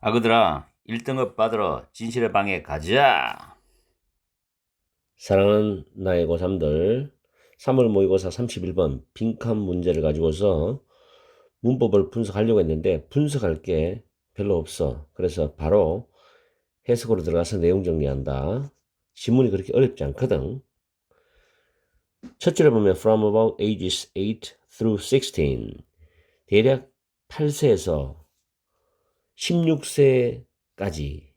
아그들아, 1등급 받으러 진실의 방에 가자. 사랑하는 나의 고3들, 3월 모의고사 31번 빈칸 문제를 가지고서 문법을 분석하려고 했는데 분석할 게 별로 없어. 그래서 바로 해석으로 들어가서 내용 정리한다. 지문이 그렇게 어렵지 않거든. 첫 줄에 보면 from about ages 8 through 16, 대략 8세에서 16세까지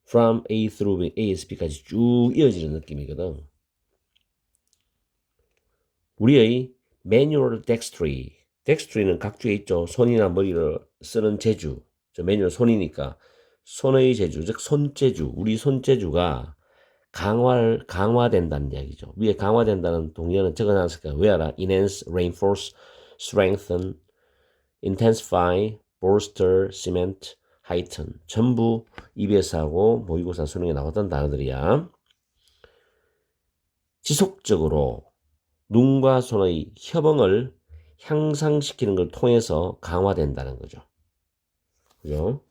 from A through ASB까지 쭉 이어지는 느낌이거든. 우리의 manual dexterity, dexter이는 각주에 있죠. 손이나 머리를 쓰는 재주. 저 manual 손이니까 손의 재주, 즉 손재주, 우리 손재주가 강화된다는 이야기죠. 위에 강화된다는 동의어는 적어놨으니까 외워라. enhance, reinforce, strengthen, intensify, bolster, cement, heighten. 전부 EBS하고 모의고사 수능에 나왔던 단어들이야. 지속적으로 눈과 손의 협응을 향상시키는 걸 통해서 강화된다는 거죠. 그죠?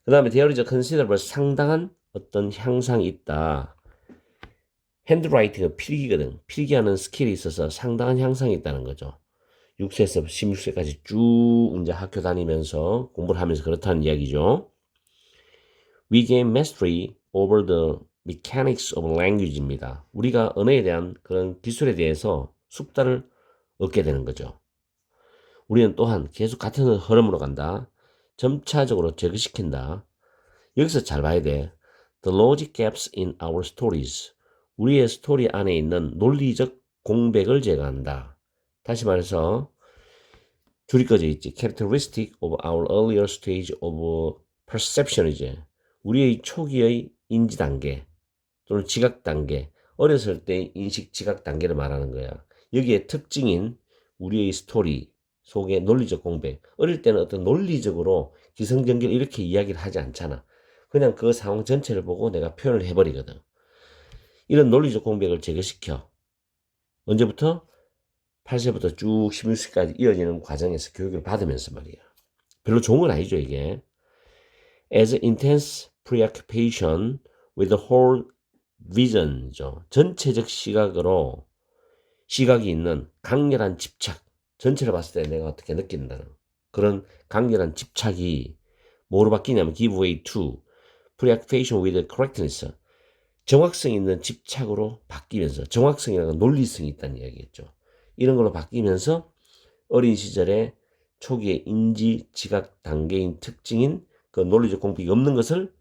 그 다음에 there is a considerable 상당한 어떤 향상이 있다. 핸드라이팅은 필기거든. 필기하는 스킬이 있어서 상당한 향상이 있다는 거죠. 6세에서 16세까지 쭉 이제 학교 다니면서 공부를 하면서 그렇다는 이야기죠. We gain mastery over the mechanics of language입니다. 우리가 언어에 대한 그런 기술에 대해서 숙달을 얻게 되는 거죠. 우리는 또한 계속 같은 흐름으로 간다. 점차적으로 제거시킨다. 여기서 잘 봐야 돼. The logic gaps in our stories. 우리의 스토리 안에 있는 논리적 공백을 제거한다. 다시 말해서 줄이 꺼져 있지. Characteristic of our earlier stage of perception이지. 우리의 초기의 인지 단계 또는 지각 단계. 어렸을 때 인식 지각 단계를 말하는 거야. 여기에 특징인 우리의 스토리 속의 논리적 공백. 어릴 때는 어떤 논리적으로 기승전결 이렇게 이야기를 하지 않잖아. 그냥 그 상황 전체를 보고 내가 표현을 해버리거든. 이런 논리적 공백을 제거시켜. 언제부터? 8세부터 쭉 16세까지 이어지는 과정에서 교육을 받으면서 말이야. 별로 좋은 건 아니죠, 이게. As intense preoccupation with the whole vision이죠. 전체적 시각이 있는 강렬한 집착. 전체를 봤을 때 내가 어떻게 느낀다는 그런 강렬한 집착이 뭐로 바뀌냐면 give way to preoccupation with correctness. 정확성 있는 집착으로 바뀌면서 정확성이라는 논리성이 있다는 이야기겠죠. 이런 걸로 바뀌면서 어린 시절에 초기의 인지 지각 단계인 특징인 그 논리적 공백이 없는 것을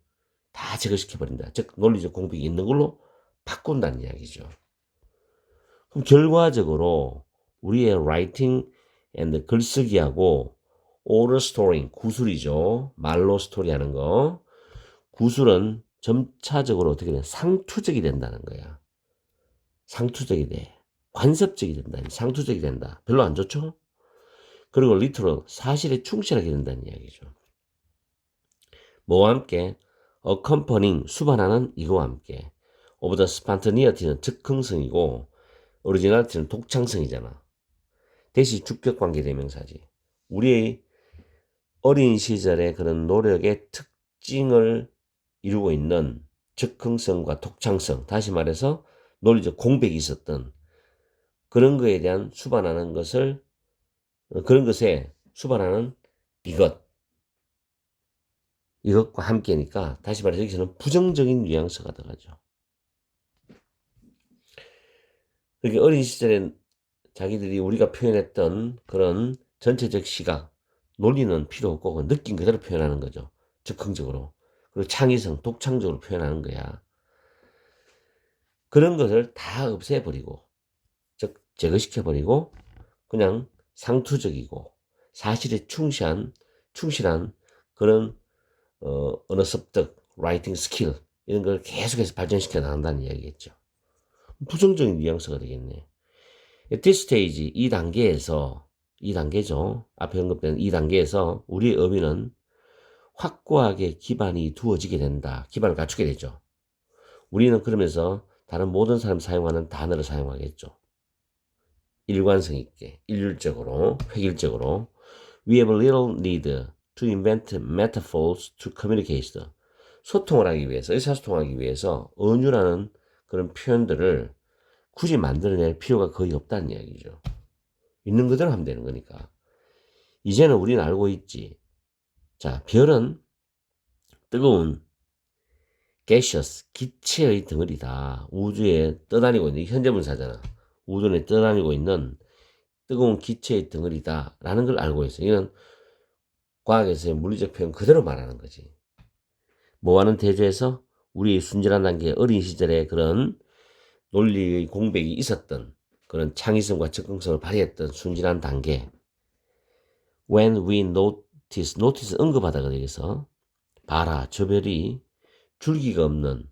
다 제거시켜버린다. 즉 논리적 공백이 있는 걸로 바꾼다는 이야기죠. 그럼 결과적으로 우리의 writing and 글쓰기하고 oral storying, 구술이죠. 말로 스토리 하는 거. 구술은 점차적으로 어떻게 돼? 상투적이 된다는 거야. 상투적이 돼. 관습적이 된다. 상투적이 된다. 별로 안 좋죠? 그리고 literal, 사실에 충실하게 된다는 이야기죠. 뭐와 함께? accompanying, 수반하는 이거와 함께. of the spontaneity는 즉흥성이고 originality는 독창성이잖아. 대시 주격관계 대명사지. 우리의 어린 시절의 그런 노력의 특징을 이루고 있는 즉흥성과 독창성, 다시 말해서 논리적 공백이 있었던 그런 거에 대한 수반하는 것을, 그런 것에 수반하는 이것과 함께니까 다시 말해서 여기서는 부정적인 뉘앙스가 들어가죠. 그러니까 어린 시절에 자기들이 우리가 표현했던 그런 전체적 시각, 논리는 필요 없고 그 느낌 그대로 표현하는 거죠. 즉흥적으로. 그리고 창의성, 독창적으로 표현하는 거야. 그런 것을 다 없애버리고, 즉 제거시켜버리고 그냥 상투적이고 사실에 충실한 그런 언어 습득, 라이팅 스킬 이런 걸 계속해서 발전시켜 나간다는 이야기겠죠. 부정적인 뉘앙스가 되겠네. At this stage, 이 단계죠. 앞에 언급된 이 단계에서 우리의 의미는 확고하게 기반이 두어지게 된다. 기반을 갖추게 되죠. 우리는 그러면서 다른 모든 사람이 사용하는 단어를 사용하겠죠. 일관성 있게, 일률적으로, 획일적으로. We have little need to invent metaphors to communicate. 소통을 하기 위해서, 의사소통하기 위해서 은유라는 그런 표현들을 굳이 만들어낼 필요가 거의 없다는 이야기죠. 있는 그대로 하면 되는 거니까. 이제는 우리는 알고 있지. 자, 별은 뜨거운 gaseous, 기체의 덩어리다. 우주에 떠다니고 있는, 현재 분사잖아. 우주에 떠다니고 있는 뜨거운 기체의 덩어리다. 라는 걸 알고 있어요. 이건 과학에서의 물리적 표현 그대로 말하는 거지. 뭐와는 대조해서 우리 순진한 단계 어린 시절에 그런 논리의 공백이 있었던 그런 창의성과 적극성을 발휘했던 순진한 단계. When we notice 언급하다가 여기서 봐라, 저 별이 줄기가 없는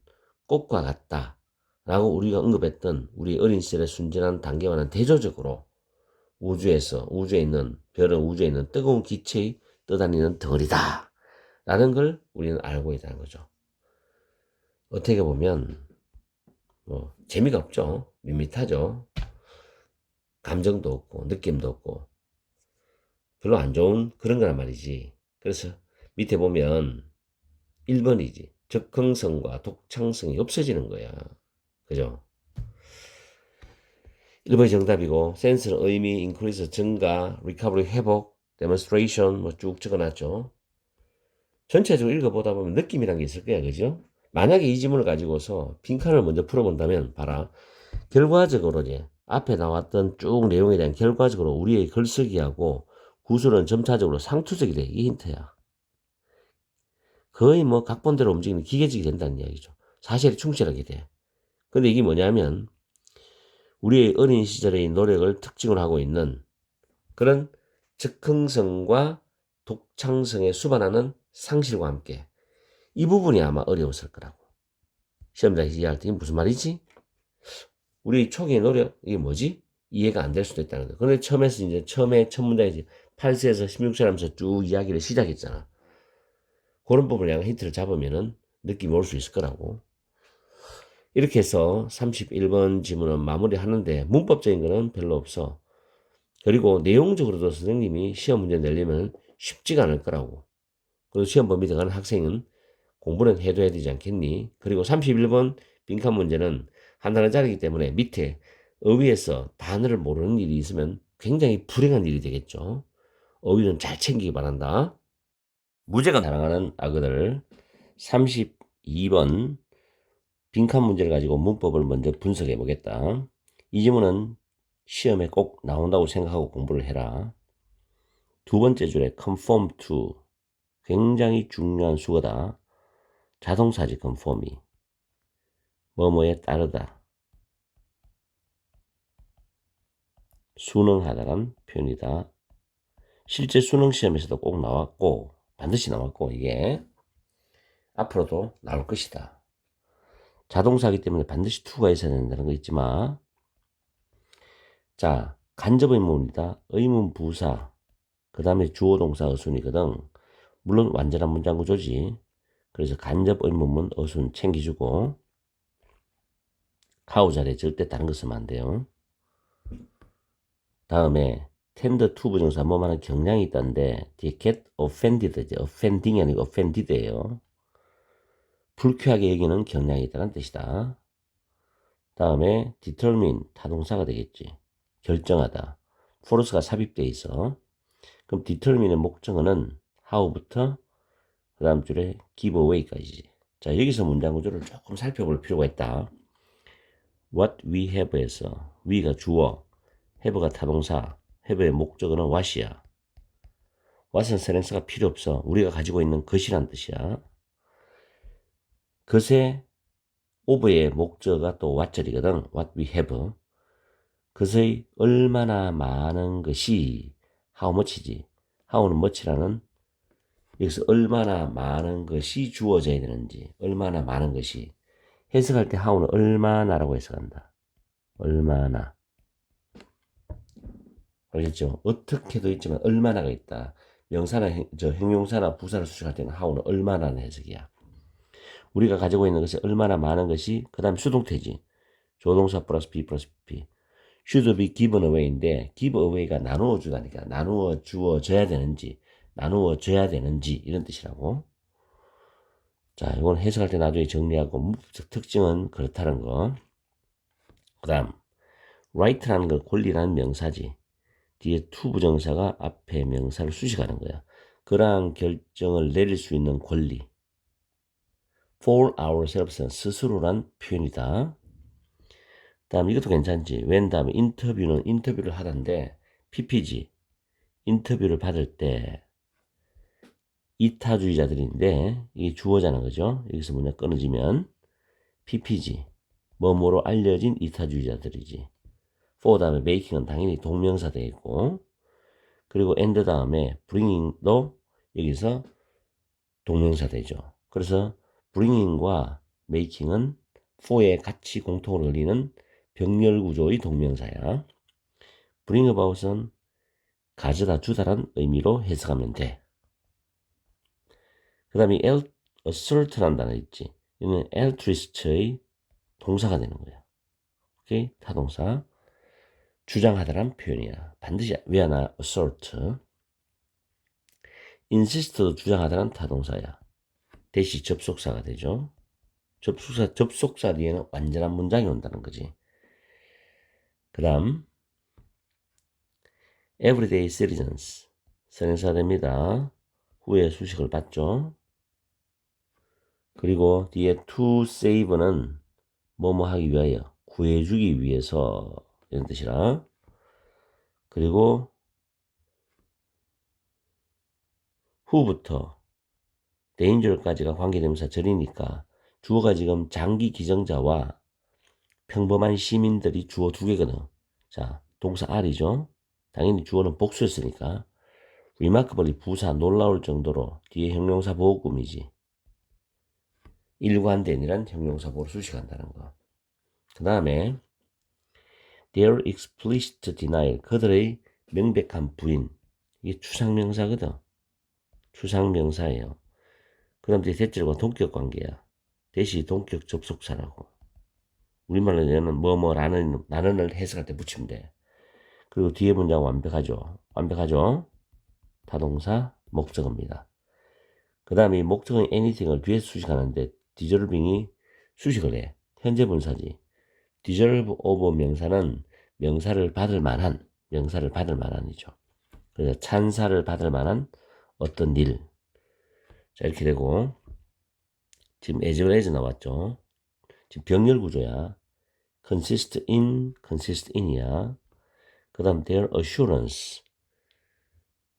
꽃과 같다 라고 우리가 언급했던 우리 어린 시절의 순진한 단계와는 대조적으로 우주에 있는 별은 우주에 있는 뜨거운 기체의 떠다니는 덩어리다 라는 걸 우리는 알고 있다는 거죠. 어떻게 보면 뭐 재미가 없죠. 밋밋하죠. 감정도 없고 느낌도 없고 별로 안 좋은 그런 거란 말이지. 그래서 밑에 보면 1번이지. 적응성과 독창성이 없어지는 거야. 그죠? 1번이 정답이고 센스는 의미, increase, 증가, recovery, 회복, demonstration 뭐 쭉 적어놨죠. 전체적으로 읽어보다 보면 느낌이란 게 있을 거야. 그죠? 만약에 이 지문을 가지고서 빈칸을 먼저 풀어본다면 봐라. 결과적으로 이제 앞에 나왔던 쭉 내용에 대한 결과적으로 우리의 글쓰기하고 구술은 점차적으로 상투적이 돼. 이게 힌트야. 거의 뭐 각본대로 움직이는 기계적이 된다는 이야기죠. 사실에 충실하게 돼. 근데 이게 뭐냐면 우리의 어린 시절의 노력을 특징으로 하고 있는 그런 즉흥성과 독창성에 수반하는 상실과 함께 이 부분이 아마 어려웠을 거라고. 시험장에서 이해할 때 무슨 말이지? 우리 초기의 노력, 이게 뭐지? 이해가 안 될 수도 있다는 거예요. 그런데 처음에 첫 문장이지 8세에서 16세 하면서 쭉 이야기를 시작했잖아. 그런 부분을 약간 힌트를 잡으면은 느낌이 올 수 있을 거라고. 이렇게 해서 31번 지문은 마무리하는데 문법적인 거는 별로 없어. 그리고 내용적으로도 선생님이 시험 문제 내려면 쉽지가 않을 거라고. 그리고 시험 범위 들어가는 학생은 공부는 해둬야 되지 않겠니? 그리고 31번 빈칸 문제는 한 단어짜리이기 때문에 밑에 어휘에서 단어를 모르는 일이 있으면 굉장히 불행한 일이 되겠죠. 어휘는 잘 챙기기 바란다. 무제가 사랑하는 아그들 32번 빈칸 문제를 가지고 문법을 먼저 분석해 보겠다. 이 지문은 시험에 꼭 나온다고 생각하고 공부를 해라. 두 번째 줄에 conform to 굉장히 중요한 수거다. 자동사지 conform이 뭐뭐에 따르다. 순응하다란 표현이다. 실제 수능 시험에서도 꼭 나왔고 반드시 나왔고 이게 앞으로도 나올 것이다. 자동사이기 때문에 반드시 to가 있어야 된다는 거 잊지 마. 자, 간접 의문이다. 의문 부사. 그 다음에 주어 동사 어순이거든. 물론 완전한 문장 구조지. 그래서 간접 의문문 어순 챙겨주고 how 자리에 절대 다른 거 쓰면 안 돼요. 다음에 tend to 부정사 뭐만한 경향이 있다는데 뒤에 get offended, offending이 아니고 offended예요. 불쾌하게 여기는 경향이 있다는 뜻이다. 다음에 determine 타동사가 되겠지. 결정하다. force가 삽입되어 있어. 그럼 determine의 목적어는 how부터 그 다음 줄에 give away까지지. 자, 여기서 문장 구조를 조금 살펴볼 필요가 있다. what we have에서 we가 주어, have가 타동사, have의 목적어는 what이야. what은 선행사가 필요 없어. 우리가 가지고 있는 것이란 뜻이야. 것의 of의 목적어가 또 what절이거든. what we have. 것의 얼마나 많은 것이 how much이지. how는 much라는 여기서 얼마나 많은 것이 주어져야 되는지, 얼마나 많은 것이. 해석할 때 how는 얼마나라고 해석한다. 얼마나. 알겠죠? 어떻게도 있지만 얼마나가 있다. 명사나 형용사나 부사를 수식할 때는 how는 얼마나는 해석이야. 우리가 가지고 있는 것이 얼마나 많은 것이 그 다음 수동태지. 조동사 플러스 be 플러스 be. should be given away인데 give away가 나누어 주다니까 나누어 주어져야 되는지 나누어져야 되는지 이런 뜻이라고. 자, 이건 해석할 때 나중에 정리하고 문법적 특징은 그렇다는 거. 그 다음 right라는 건 권리라는 명사지. 뒤에 to 부정사가 앞에 명사를 수식하는 거야. 그러한 결정을 내릴 수 있는 권리. for ourselves는 스스로란 표현이다. 다음 이것도 괜찮지. when 다음에 인터뷰는 인터뷰를 하던데 PPG 인터뷰를 받을 때 이타주의자들인데 이게 주어잖아, 그죠? 여기서 문장 끊어지면 PPG 뭐뭐로 알려진 이타주의자들이지. for 다음에 making은 당연히 동명사 되어 있고, 그리고 and 다음에 bringing도 여기서 동명사 되죠. 그래서 bringing과 making은 for에 같이 공통으로 걸리는 병렬 구조의 동명사야. bring about은 가져다 주다란 의미로 해석하면 돼. 그 다음에 assert라는 단어 있지. 이는 altruist의 동사가 되는 거야. 오케이? 타동사. 주장하다란 표현이야. 반드시 외워놔. assert. insist도 주장하다란 타동사야. 대시 접속사가 되죠. 접속사 뒤에는 완전한 문장이 온다는 거지. 그 다음 everyday citizens 선행사됩니다. 후에 수식을 받죠. 그리고 뒤에 to save는 뭐뭐 하기 위하여, 구해주기 위해서 이런 뜻이라. 그리고 후부터 danger까지가 관계대명사 절이니까 주어가 지금 장기 기정자와 평범한 시민들이 주어 두 개거든. 자, 동사 R이죠. 당연히 주어는 복수였으니까 remarkably 부사 놀라울 정도로 뒤에 형용사 보호금이지. 일관된이란 형용사 보호를 수식한다는 거. 그 다음에 their explicit denial 그들의 명백한 부인, 이게 추상명사거든. 추상명사예요. 그 다음 뒤에 대절과 동격 관계야. 대시 동격 접속사라고. 우리말로 얘는 나는을 해석할 때 붙이면 돼. 그리고 뒤에 문장 완벽하죠. 완벽하죠. 타동사 목적어입니다. 그 다음에 이 목적어인 anything을 뒤에서 수식하는데 deserving이 수식을 해. 현재 분사지. deserve of 명사는 명사를 받을 만한이죠. 그래서 찬사를 받을 만한 어떤 일. 자, 이렇게 되고, 지금 as well as 나왔죠. 지금 병렬 구조야. consist in이야. 그 다음 their assurance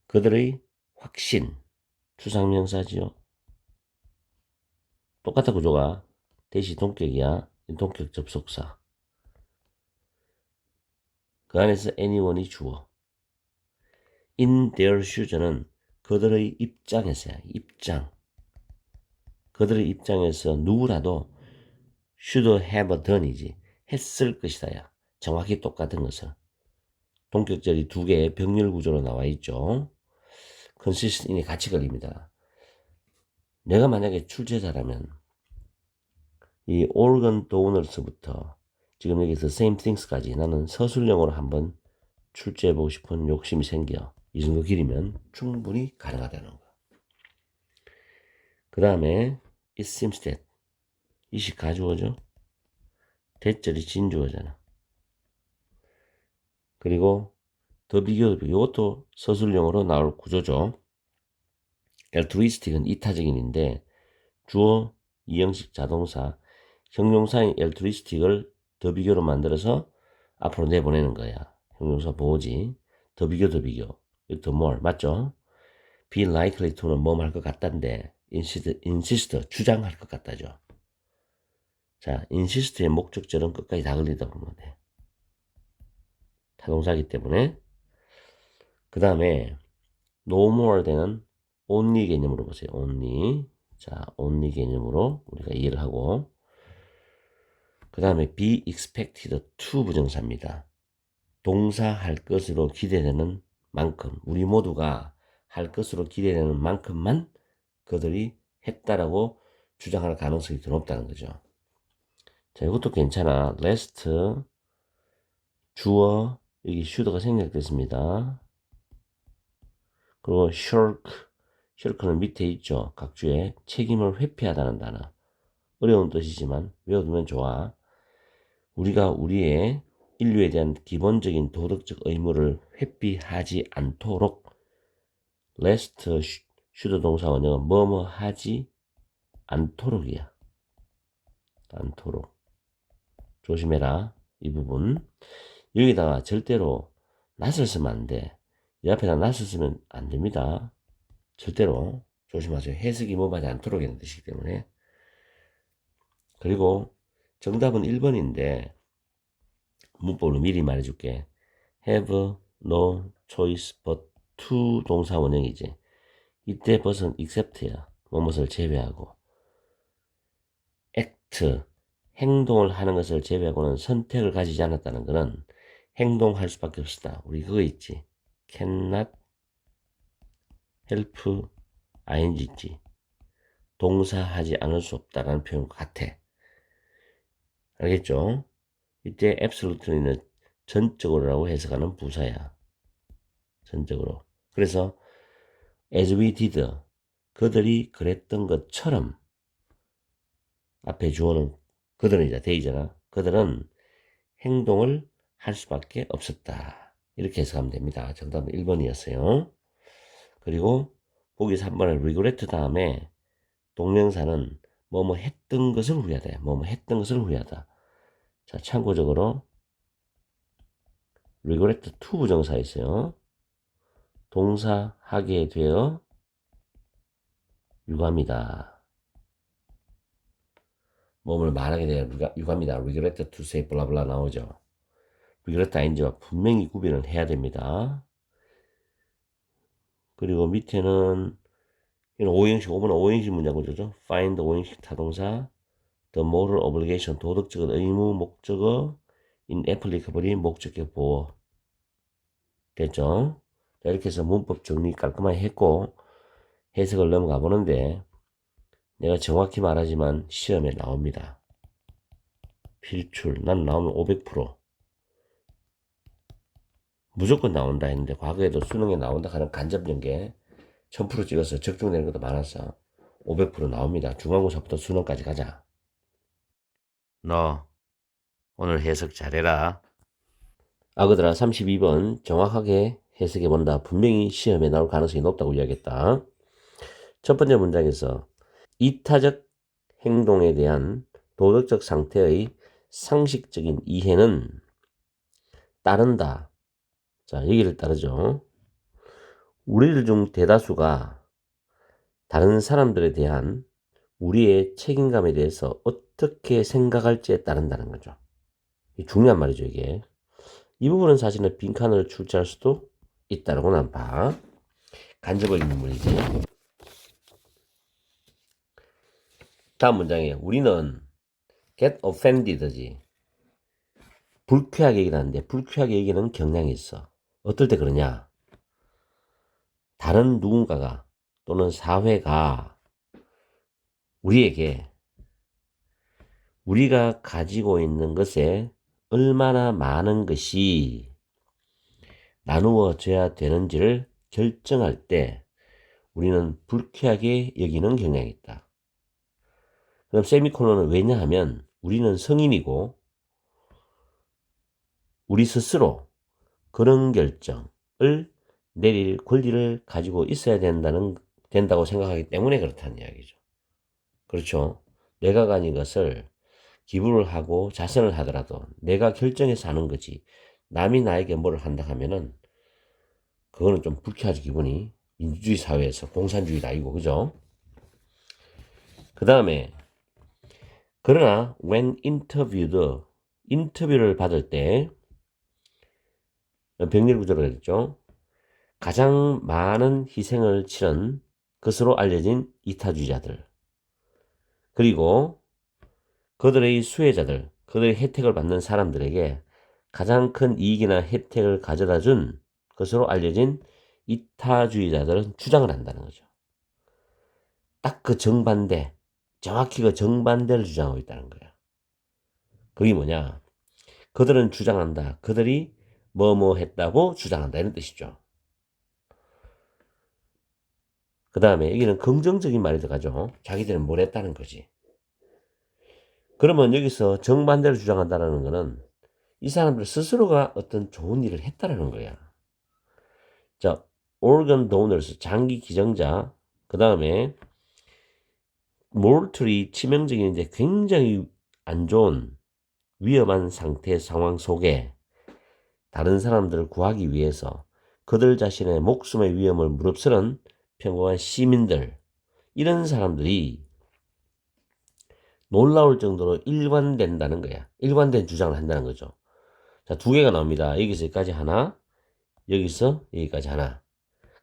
그들의 확신 추상명사지요. 똑같은 구조가 대시 동격이야. 동격 접속사. 그 안에서 anyone이 주어. in their shoes는 그들의 입장에서야. 입장. 그들의 입장에서 누구라도 should have done이지. 했을 것이다야. 정확히 똑같은 것을. 동격절이 두 개의 병렬 구조로 나와 있죠. consist in이 같이 걸립니다. 내가 만약에 출제자라면 이 organ donors부터 지금 여기서 same things까지 나는 서술형으로 한번 출제해보고 싶은 욕심이 생겨. 이 정도 길이면 충분히 가능하다는 거. 그 다음에 it seems that 이시 가주어죠. 대절이 진주어잖아. 그리고 더 비교 이것도 서술형으로 나올 구조죠. altruistic은 이타적인인데 주어 이형식 자동사 형용사인 altruistic을 더 비교로 만들어서 앞으로 내보내는 거야. 형용사 보호지. 더 비교 더 more 맞죠? be likely to는 뭐뭐 할 것 같다인데 insist 주장할 것 같다죠. 자, insist의 목적절은 끝까지 다 걸리다 보면 돼. 타동사기 때문에. 그 다음에 no more 되는 only 개념으로 보세요. only. 자, only 개념으로 우리가 이해를 하고, 그 다음에 be expected to 부정사입니다. 동사 할 것으로 기대되는 만큼, 우리 모두가 할 것으로 기대되는 만큼만 그들이 했다라고 주장할 가능성이 더 높다는 거죠. 자, 이것도 괜찮아. last 주어 여기 should가 생략됐습니다. 그리고 shirk 셜크는 밑에 있죠. 각주에 책임을 회피하다는 단어. 어려운 뜻이지만 외워두면 좋아. 우리가 우리의 인류에 대한 기본적인 도덕적 의무를 회피하지 않도록 레스트 슈드 동사 원형은 뭐뭐 하지 않도록이야. 않도록. 조심해라. 이 부분. 여기다가 절대로 낫을 쓰면 안 돼. 이 앞에다 낫을 쓰면 안 됩니다. 절대로 조심하세요. 해석이 뭐하지 않도록 이런 뜻이기 때문에. 그리고 정답은 1번인데 문법으로 미리 말해줄게. have no choice but to 동사 원형이지. 이때 벗은 except야. 뭐뭇을 제외하고. act 행동을 하는 것을 제외하고는 선택을 가지지 않았다는 것은 행동할 수밖에 없다. 우리 그거 있지. cannot help ing지. 동사하지 않을 수 없다라는 표현과 같아. 알겠죠? 이때 absolute는 전적으로라고 해석하는 부사야. 전적으로. 그래서 as we did 그들이 그랬던 것처럼 앞에 주어는 그들은 데이잖아. 그들은 행동을 할 수밖에 없었다. 이렇게 해석하면 됩니다. 정답은 1번이었어요. 그리고 보기 3번에 regret 다음에 동명사는 뭐뭐 했던 것을 후회하다. 뭐뭐 했던 것을 후회하다. 자, 참고적으로 regret to 부정사 있어요. 동사 하게 되어 유감이다. 몸을 말하게 되어 유감이다. regret to say 블라블라 나오죠. regret ing와 분명히 구별을 해야 됩니다. 그리고 밑에는 이런 5번 5형식 문장 구조죠. find 5형식 타동사 the moral obligation 도덕적인 의무 목적어 inapplicably 목적격 보호 됐죠? 자, 이렇게 해서 문법 정리 깔끔하게 했고 해석을 넘어가 보는데 내가 정확히 말하지만 시험에 나옵니다. 필출 난 나오면 500% 무조건 나온다 했는데 과거에도 수능에 나온다 하는 간접연계 1000% 찍어서 적중되는 것도 많았어. 500% 나옵니다. 중간고사부터 수능까지 가자. 너 오늘 해석 잘해라. 아그들아 32번 정확하게 해석해본다. 분명히 시험에 나올 가능성이 높다고 이야기했다. 첫 번째 문장에서 이타적 행동에 대한 도덕적 상태의 상식적인 이해는 따른다. 자, 여기를 따르죠. 우리들 중 대다수가 다른 사람들에 대한 우리의 책임감에 대해서 어떻게 생각할지에 따른다는 거죠. 중요한 말이죠, 이게. 이 부분은 사실은 빈칸을 출제할 수도 있다라고 난 봐. 간접의 인물이지. 다음 문장에 우리는 get offended지. 불쾌하게 얘기하는데 불쾌하게 얘기는 경향이 있어. 어떨 때 그러냐? 다른 누군가가 또는 사회가 우리에게 우리가 가지고 있는 것에 얼마나 많은 것이 나누어져야 되는지를 결정할 때 우리는 불쾌하게 여기는 경향이 있다. 그럼 세미콜론은 왜냐하면 우리는 성인이고 우리 스스로 그런 결정을 내릴 권리를 가지고 있어야 된다고 생각하기 때문에 그렇다는 이야기죠. 그렇죠. 내가 가진 것을 기부를 하고 자선을 하더라도 내가 결정해서 하는 거지. 남이 나에게 뭐를 한다 하면은 그거는 좀 불쾌하지 기분이. 민주주의 사회에서 공산주의다 이거 그죠? 그 다음에 그러나 when interviewed 인터뷰를 받을 때 병렬 구조로 했죠. 가장 많은 희생을 치른 것으로 알려진 이타주의자들 그리고 그들의 수혜자들 그들의 혜택을 받는 사람들에게 가장 큰 이익이나 혜택을 가져다 준 것으로 알려진 이타주의자들은 주장을 한다는 거죠. 딱 그 정반대 정확히 그 정반대를 주장하고 있다는 거야. 그게 뭐냐? 그들은 주장한다. 그들이 뭐뭐 했다고 주장한다. 이런 뜻이죠. 그 다음에 여기는 긍정적인 말이 들어가죠. 자기들은 뭘 했다는 거지. 그러면 여기서 정반대로 주장한다는 거는 이 사람들 스스로가 어떤 좋은 일을 했다라는 거야. 자, organ donors, 장기 기증자. 그 다음에 mortally 치명적인데 굉장히 안 좋은 위험한 상황 속에 다른 사람들을 구하기 위해서 그들 자신의 목숨의 위험을 무릅쓰는 평범한 시민들, 이런 사람들이 놀라울 정도로 일관된다는 거야. 일관된 주장을 한다는 거죠. 자, 두 개가 나옵니다. 여기서 여기까지 하나, 여기서 여기까지 하나.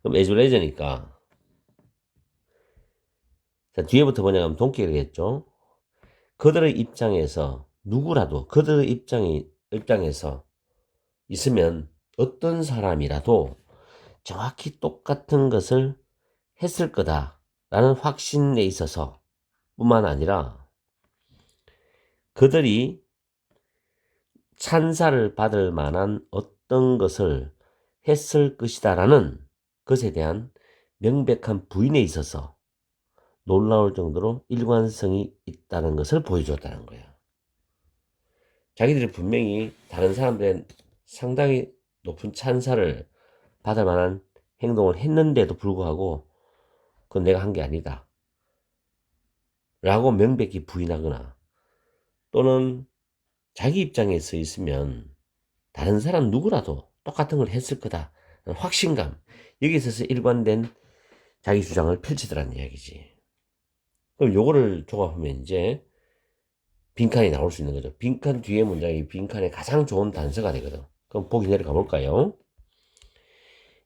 그럼 as well as니까 자, 뒤에부터 뭐냐면 동격이겠죠. 그들의 입장에서 누구라도 그들의 입장에서 있으면 어떤 사람이라도 정확히 똑같은 것을 했을 거다라는 확신에 있어서 뿐만 아니라 그들이 찬사를 받을 만한 어떤 것을 했을 것이다라는 것에 대한 명백한 부인에 있어서 놀라울 정도로 일관성이 있다는 것을 보여줬다는 거예요. 자기들이 분명히 다른 사람들의 상당히 높은 찬사를 받을 만한 행동을 했는데도 불구하고 그건 내가 한 게 아니다 라고 명백히 부인하거나 또는 자기 입장에 서 있으면 다른 사람 누구라도 똑같은 걸 했을 거다 확신감, 여기에 있어서 일관된 자기 주장을 펼치더라는 이야기지. 그럼 요거를 종합하면 이제 빈칸이 나올 수 있는 거죠. 빈칸 뒤에 문장이 빈칸의 가장 좋은 단서가 되거든. 그럼 보기 내려가 볼까요?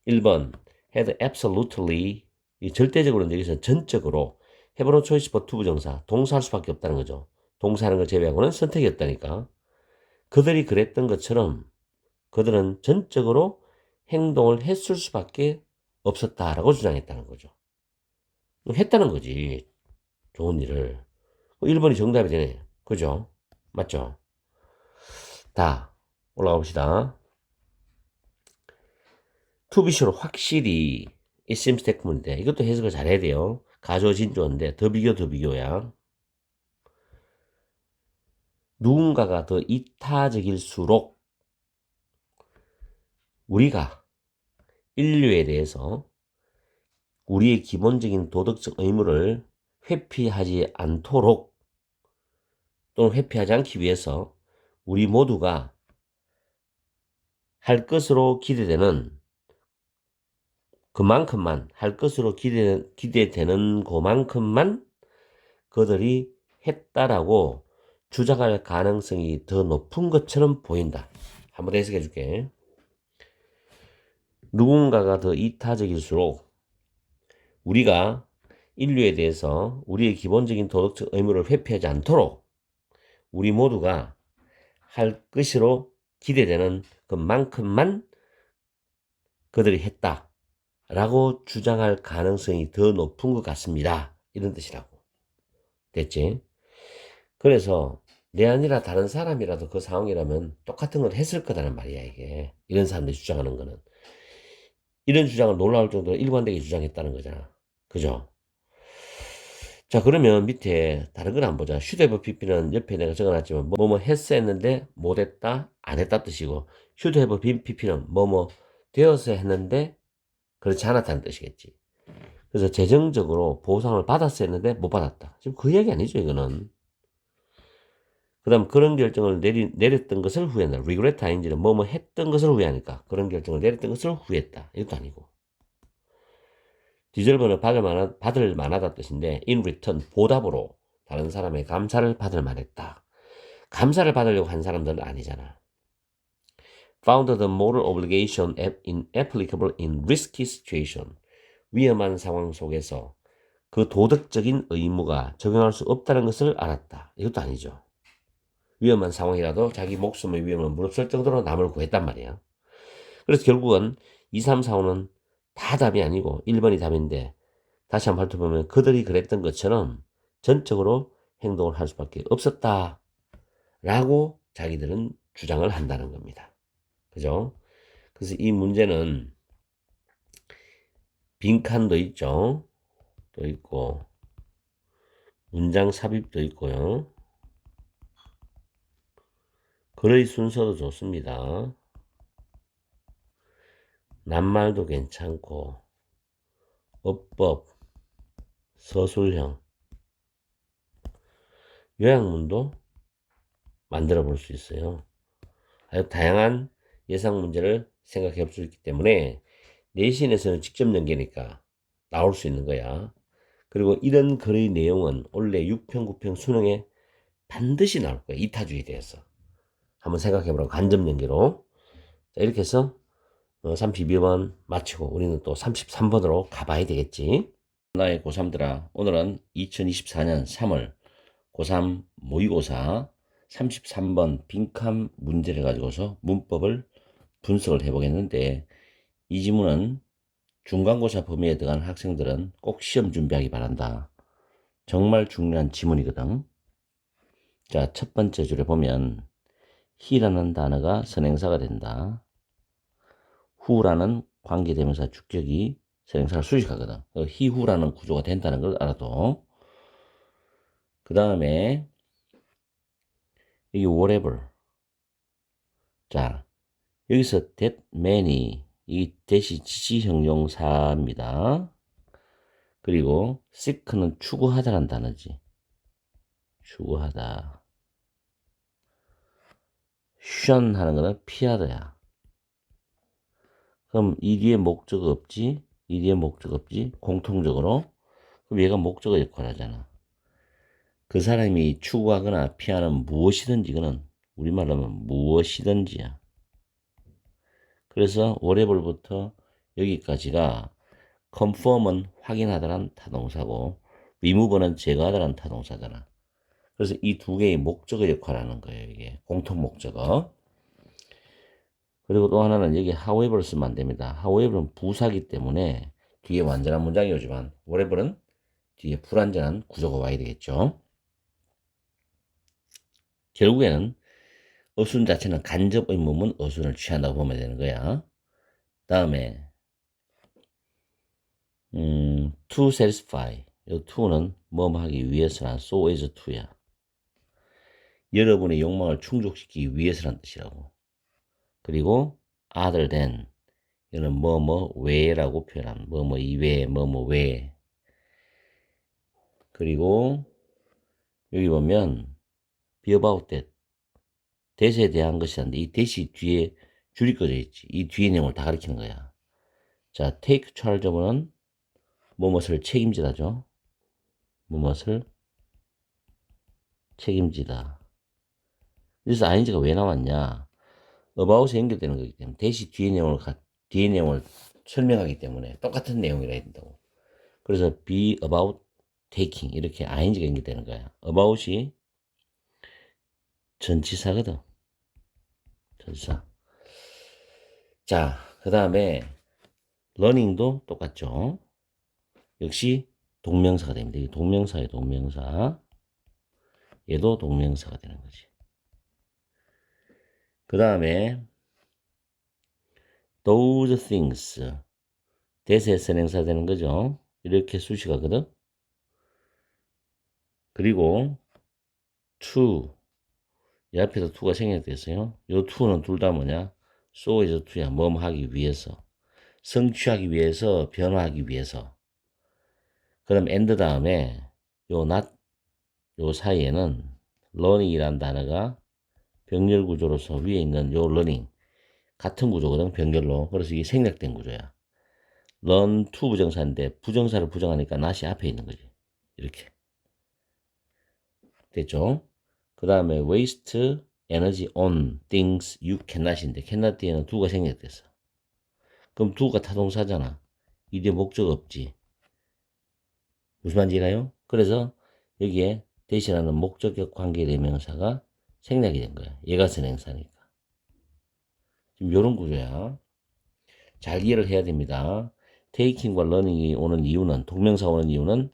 1번 had absolutely, 이 절대적으로는 여기서 전적으로 have no choice but to 부정사, 동사할 수밖에 없다는 거죠. 동사하는 걸 제외하고는 선택이 없다니까. 그들이 그랬던 것처럼 그들은 전적으로 행동을 했을 수밖에 없었다라고 주장했다는 거죠. 했다는 거지. 좋은 일을. 1번이 정답이 되네. 그죠? 맞죠? 다 올라가 봅시다. to be sure, 확실히 it seems 테크문인데 이것도 해석을 잘해야 돼요. 가조 진조인데 더 비교야. 누군가가 더 이타적일수록 우리가 인류에 대해서 우리의 기본적인 도덕적 의무를 회피하지 않도록 또는 회피하지 않기 위해서 우리 모두가 할 것으로 기대되는 그만큼만, 할 것으로 기대되는 그만큼만 그들이 했다라고 주장할 가능성이 더 높은 것처럼 보인다. 한번 해석해 줄게. 누군가가 더 이타적일수록 우리가 인류에 대해서 우리의 기본적인 도덕적 의무를 회피하지 않도록 우리 모두가 할 것으로 기대되는 그만큼만 그들이 했다라고 주장할 가능성이 더 높은 것 같습니다. 이런 뜻이라고. 됐지? 그래서 내 아니라 다른 사람이라도 그 상황이라면 똑같은 걸 했을 거다는 말이야, 이게. 이런 사람들이 주장하는 거는. 이런 주장을 놀라울 정도로 일관되게 주장했다는 거잖아. 그죠? 자, 그러면 밑에 다른 건 안 보자. should have pp는 옆에 내가 적어놨지만 뭐뭐 했어 했는데 못했다, 안 했다 뜻이고 should have been pp는 뭐뭐 되어서 했는데 그렇지 않았다는 뜻이겠지. 그래서 재정적으로 보상을 받았어 했는데 못 받았다. 지금 그 얘기 아니죠, 이거는. 그 다음 그런 결정을 내렸던 것을 후회한다. regret ing는 뭐뭐 했던 것을 후회하니까 그런 결정을 내렸던 것을 후회했다. 이것도 아니고. 디절브는 받을 만하다 뜻인데 in return, 보답으로 다른 사람의 감사를 받을 만했다. 감사를 받으려고 한 사람들은 아니잖아. found the moral obligation inapplicable in risky situation. 위험한 상황 속에서 그 도덕적인 의무가 적용할 수 없다는 것을 알았다. 이것도 아니죠. 위험한 상황이라도 자기 목숨의 위험을 무릅쓸 정도로 남을 구했단 말이야. 그래서 결국은 2, 3, 4, 5는 다 답이 아니고 1번이 답인데 다시 한번 훑어보면 그들이 그랬던 것처럼 전적으로 행동을 할 수밖에 없었다 라고 자기들은 주장을 한다는 겁니다. 그죠? 그래서 이 문제는 빈칸도 있죠. 또 있고, 문장 삽입도 있고요. 글의 순서도 좋습니다. 낱말도 괜찮고, 어법, 서술형, 요약문도 만들어 볼 수 있어요. 아주 다양한 예상 문제를 생각해 볼 수 있기 때문에 내신에서는 직접 연계니까 나올 수 있는 거야. 그리고 이런 글의 내용은 원래 6평, 9평 수능에 반드시 나올 거야. 이타주의에 대해서. 한번 생각해 보라고 간접 연계로. 자, 이렇게 해서 32번 마치고 우리는 또 33번으로 가봐야 되겠지. 나의 고3들아, 오늘은 2024년 3월 고3 모의고사 33번 빈칸 문제를 가지고서 문법을 분석을 해보겠는데, 이 지문은 중간고사 범위에 들어가는 학생들은 꼭 시험 준비하기 바란다. 정말 중요한 지문이거든. 자, 첫 번째 줄에 보면 he라는 단어가 선행사가 된다. who라는 관계대명사 주격이 선행사를 수식하거든. he, who라는 구조가 된다는 걸 알아도. 그 다음에 여기 whatever. 자, 여기서 that many, 이 that이 지시형용사입니다. 그리고 seek는 추구하다라는 단어지. 추구하다. shun 하는 거는 피하다야. 그럼 이 뒤에 목적 없지? 이 뒤에 목적 없지? 공통적으로. 그럼 얘가 목적어 역할을 하잖아. 그 사람이 추구하거나 피하는 무엇이든지, 이거는 우리말로 하면 무엇이든지야. 그래서 whatever부터 여기까지가 confirm은 확인하다란 타동사고 remove는 제거하다란 타동사잖아. 그래서 이 두 개의 목적어 역할을 하는 거예요. 이게 공통 목적어. 그리고 또 하나는 여기 however 쓰면 안 됩니다. however는 부사기 때문에 뒤에 완전한 문장이 오지만 whatever는 뒤에 불완전한 구조가 와야 되겠죠. 결국에는 어순 자체는 간접 의문문 어순을 취한다고 보면 되는 거야. 다음에 to satisfy, 이 to는 뭐 하기 위해서란 so as to야. 여러분의 욕망을 충족시키기 위해서란 뜻이라고. 그리고 other than, 이거는 뭐뭐 외라고 표현함. 뭐뭐 이외, 뭐뭐 외. 그리고 여기 보면 be about that, that에 대한 것이란데 이 that이 뒤에 줄이 꺼져 있지. 이 뒤에 내용을 다 가리키는 거야. 자, take charge of는 무엇을 책임지다죠. 무엇을 책임지다. 그래서 ing가 왜 나왔냐? about에 연결되는 거기 때문에 대시 뒤에 내용을 설명하기 때문에 똑같은 내용이라 해야 된다고. 그래서 be about taking 이렇게 ing가 연결되는 거야. about이 전치사거든. 전치사. 자, 그 다음에 learning도 똑같죠. 역시 동명사가 됩니다. 이 동명사의 동명사. 얘도 동명사가 되는 거지. 그 다음에 those things, 대세 선행사 되는 거죠. 이렇게 수식하거든. 그리고 to, 이 앞에서 to가 생략됐어요. 요 to는 둘 다 뭐냐? so is to야. 뭐 하기 위해서, 성취하기 위해서, 변화하기 위해서. 그럼 and 다음에 요 not, 요 사이에는 learning이란 단어가 병렬 구조로서 위에 있는 요 learning 같은 구조거든. 병렬로. 그래서 이게 생략된 구조야. learn to 부정사인데 부정사를 부정하니까 not이 앞에 있는 거지. 이렇게 됐죠? 그 다음에 waste energy on things you cannot인데 cannot 뒤에는 do가 생략됐어. 그럼 do가 타동사잖아. 이게 목적 없지. 무슨 말인지 알아요? 그래서 여기에 대시라는 목적격 관계대명사가 생략이 된 거야. 얘가 선행사니까. 지금 요런 구조야. 잘 이해를 해야 됩니다. taking과 learning이 오는 이유는, 동명사 오는 이유는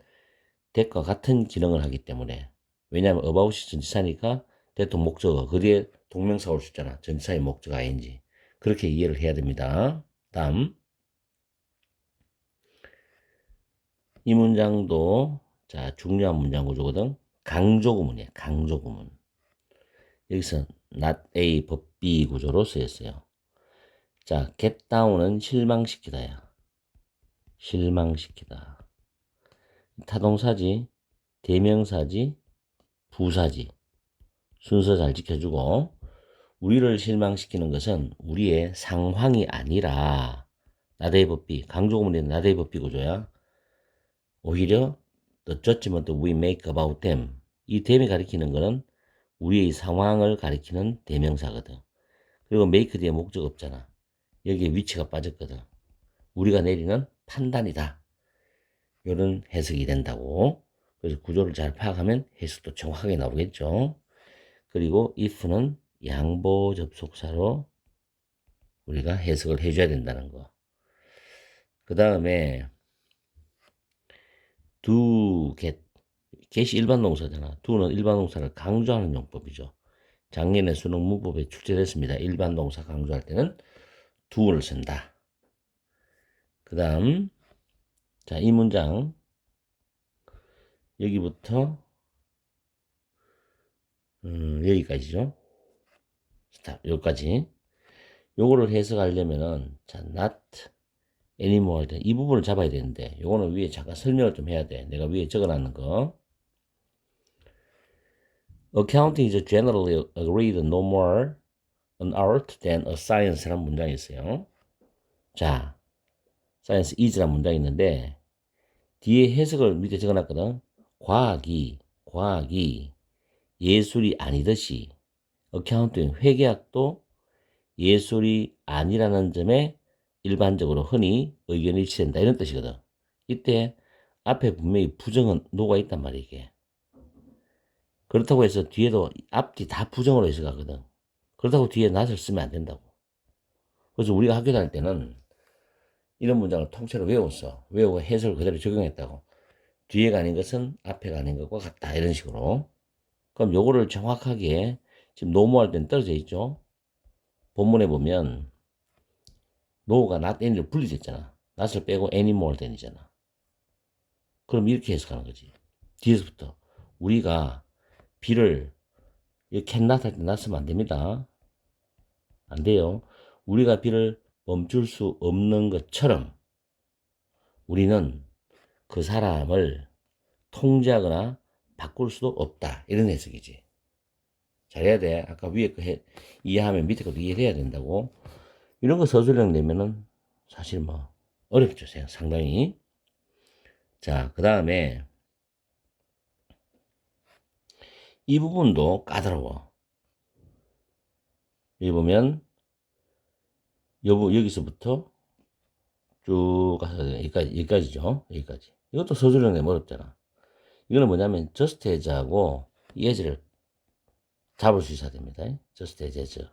that과 같은 기능을 하기 때문에. 왜냐하면 about이 전치사니까 that도 목적어, 그 뒤에 동명사 올 수 있잖아. 전치사의 목적 ing. 그렇게 이해를 해야 됩니다. 다음 이 문장도 자 중요한 문장 구조거든. 강조 구문이에요. 강조 구문. 여기서 not A but B 구조로 쓰였어요. 자, get down은 실망시키다야. 실망시키다. 타동사지, 대명사지, 부사지. 순서 잘 지켜주고 우리를 실망시키는 것은 우리의 상황이 아니라 not A but B. 강조 구문이 not A but B 구조야. 오히려 the judgment we make about them. 이 them이 가리키는 것은 우리의 상황을 가리키는 대명사거든. 그리고 make 뒤에 목적 없잖아. 여기에 위치가 빠졌거든. 우리가 내리는 판단이다. 이런 해석이 된다고. 그래서 구조를 잘 파악하면 해석도 정확하게 나오겠죠. 그리고 if는 양보 접속사로 우리가 해석을 해줘야 된다는 거. 그 다음에 do, get. get이 일반 동사잖아. do는 일반 동사를 강조하는 용법이죠. 작년에 수능 문법에 출제됐습니다. 일반 동사 강조할 때는 do를 쓴다. 그 다음 자, 이 문장 여기부터 여기까지죠. 스탑. 여기까지. 요거를 해석하려면은 자, not anymore 할 때 이 부분을 잡아야 되는데 요거는 위에 잠깐 설명을 좀 해야 돼. 내가 위에 적어놨는 거. Accounting is generally agreed no more an art than a science라는 문장이 있어요. 자, science is라는 문장이 있는데 뒤에 해석을 밑에 적어놨거든. 과학이 예술이 아니듯이 어카운팅 회계학도 예술이 아니라는 점에 일반적으로 흔히 의견이 일치된다 이런 뜻이거든. 이때 앞에 분명히 부정은 녹아 있단 말이야 이게. 그렇다고 해서 뒤에도 앞뒤 다 부정으로 해석하거든. 그렇다고 뒤에 not을 쓰면 안 된다고. 그래서 우리가 학교 다닐 때는 이런 문장을 통째로 외우고 해석을 그대로 적용했다고. 뒤에가 아닌 것은 앞에가 아닌 것과 같다 이런 식으로. 그럼 요거를 정확하게 지금 노무할 때는 떨어져 있죠. 본문에 보면 no가 not any로 분리됐잖아. not을 빼고 anymore than이잖아. 그럼 이렇게 해석하는 거지. 뒤에서부터 우리가 B를 cannot 할 때 not 쓰면 안 됩니다. 안 돼요. 우리가 B를 멈출 수 없는 것처럼 우리는 그 사람을 통제하거나 바꿀 수도 없다. 이런 해석이지. 잘해야 돼. 아까 위에 거 이해하면 밑에 것도 이해를 해야 된다고. 이런 거 서술형 내면은 사실 뭐 어렵죠. 상당히. 자, 그 다음에 이 부분도 까다로워. 여기 보면 여기서부터 쭉 가서 여기까지죠. 여기까지. 이것도 서술형 내면 어렵잖아. 이거는 뭐냐면 just as하고 이 as를 잡을 수 있어야 됩니다. just as.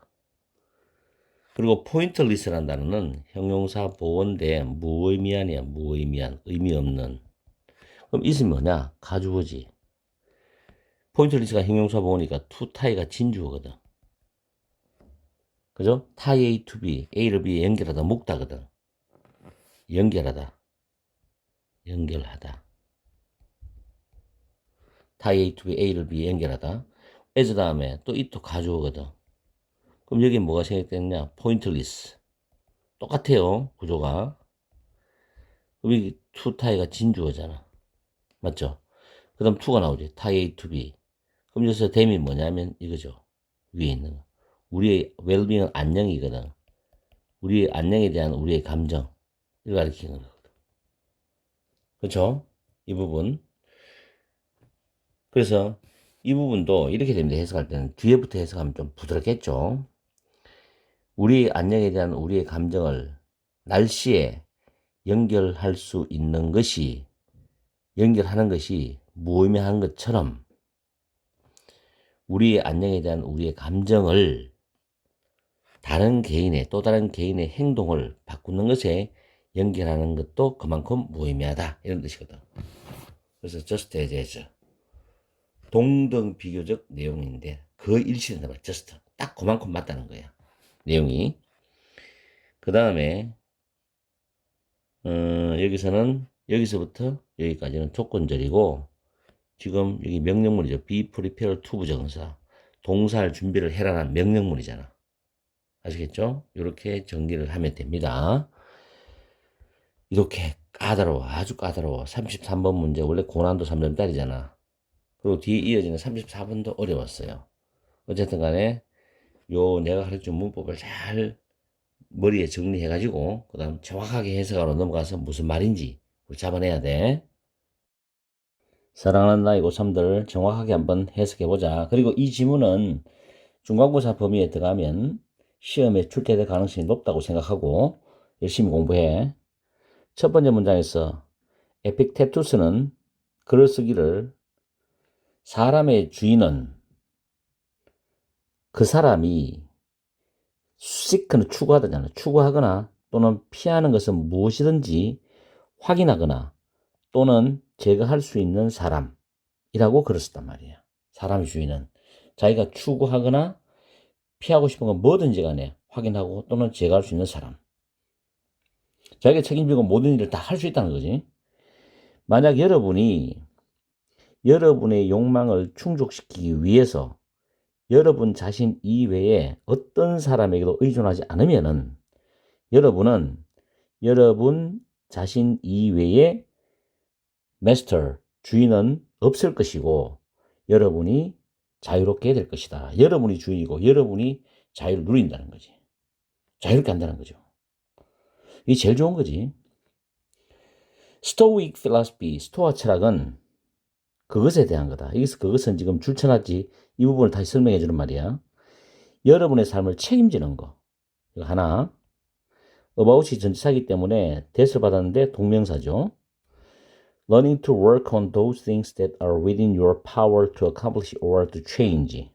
그리고 pointless라는 단어는 형용사 보어인데 무의미한이야. 무의미한. 의미 없는. 그럼 is이 뭐냐? 가주어지. pointless가 형용사 보어니까 to tie가 진주어거든. 그죠? tie A to B. A를 B에 연결하다 묵다거든. 연결하다. tie A to B, A를 B에 연결하다. as 다음에 또 it 가주어거든. 그럼 여기 뭐가 생략됐냐? pointless. 똑같아요. 구조가. 그럼 여기 to tie가 진주어잖아. 맞죠? 그 다음 to가 나오지. tie A to B. 그럼 여기서 them이 뭐냐면 이거죠. 위에 있는 거. 우리의 well-being은 안녕이거든. 우리의 안녕에 대한 우리의 감정. 이걸 가리키는 거거든. 그렇죠? 이 부분. 그래서 이 부분도 이렇게 됩니다. 해석할 때는 뒤에부터 해석하면 좀 부드럽겠죠. 우리 안녕에 대한 우리의 감정을 날씨에 연결할 수 있는 것이 연결하는 것이 무의미한 것처럼 우리의 안녕에 대한 우리의 감정을 또 다른 개인의 행동을 바꾸는 것에 연결하는 것도 그만큼 무의미하다 이런 뜻이거든. 그래서 just as 동등 비교적 내용인데 거의 일치된다 말 just 딱 그만큼 맞다는 거야 내용이. 그 다음에 여기서부터 여기까지는 조건절이고 지금 여기 명령문이죠. be prepared to 부정사. 동사할 준비를 해라는 명령문이잖아. 아시겠죠? 이렇게 정리를 하면 됩니다. 이렇게 까다로워. 아주 까다로워. 33번 문제 원래 고난도 3점짜리잖아. 그리고 뒤에 이어지는 34번도 어려웠어요. 어쨌든 간에 요 내가 가르쳐준 문법을 잘 머리에 정리해가지고 그 다음 정확하게 해석하러 넘어가서 무슨 말인지 잡아내야 돼. 사랑하는 나의 고3들 정확하게 한번 해석해보자. 그리고 이 지문은 중간고사 범위에 들어가면 시험에 출제될 가능성이 높다고 생각하고 열심히 공부해. 첫 번째 문장에서 에픽테투스는 글을 쓰기를 사람의 주인은 그 사람이 seek는 추구하다잖아. 추구하거나 또는 피하는 것은 무엇이든지 확인하거나 또는 제거할 수 있는 사람이라고 글을 썼단 말이야. 사람의 주인은 자기가 추구하거나 피하고 싶은 건 뭐든지 간에 확인하고 또는 제거할 수 있는 사람. 자기가 책임지고 모든 일을 다 할 수 있다는 거지. 만약 여러분이 여러분의 욕망을 충족시키기 위해서 여러분 자신 이외에 어떤 사람에게도 의존하지 않으면은 여러분은 여러분 자신 이외에 마스터, 주인은 없을 것이고 여러분이 자유롭게 될 것이다. 여러분이 주인이고 여러분이 자유를 누린다는 거지. 자유롭게 한다는 거죠. 이게 제일 좋은 거지. 스토이c 필로소피, 스토아 철학은 그것에 대한 거다. 여기서 그것은 지금 줄쳐놨지. 이 부분을 다시 설명해 주는 말이야. 여러분의 삶을 책임지는 거. 이거 하나. about이 전치사이기 때문에 대수를 받았는데 동명사죠. Learning to work on those things that are within your power to accomplish or to change.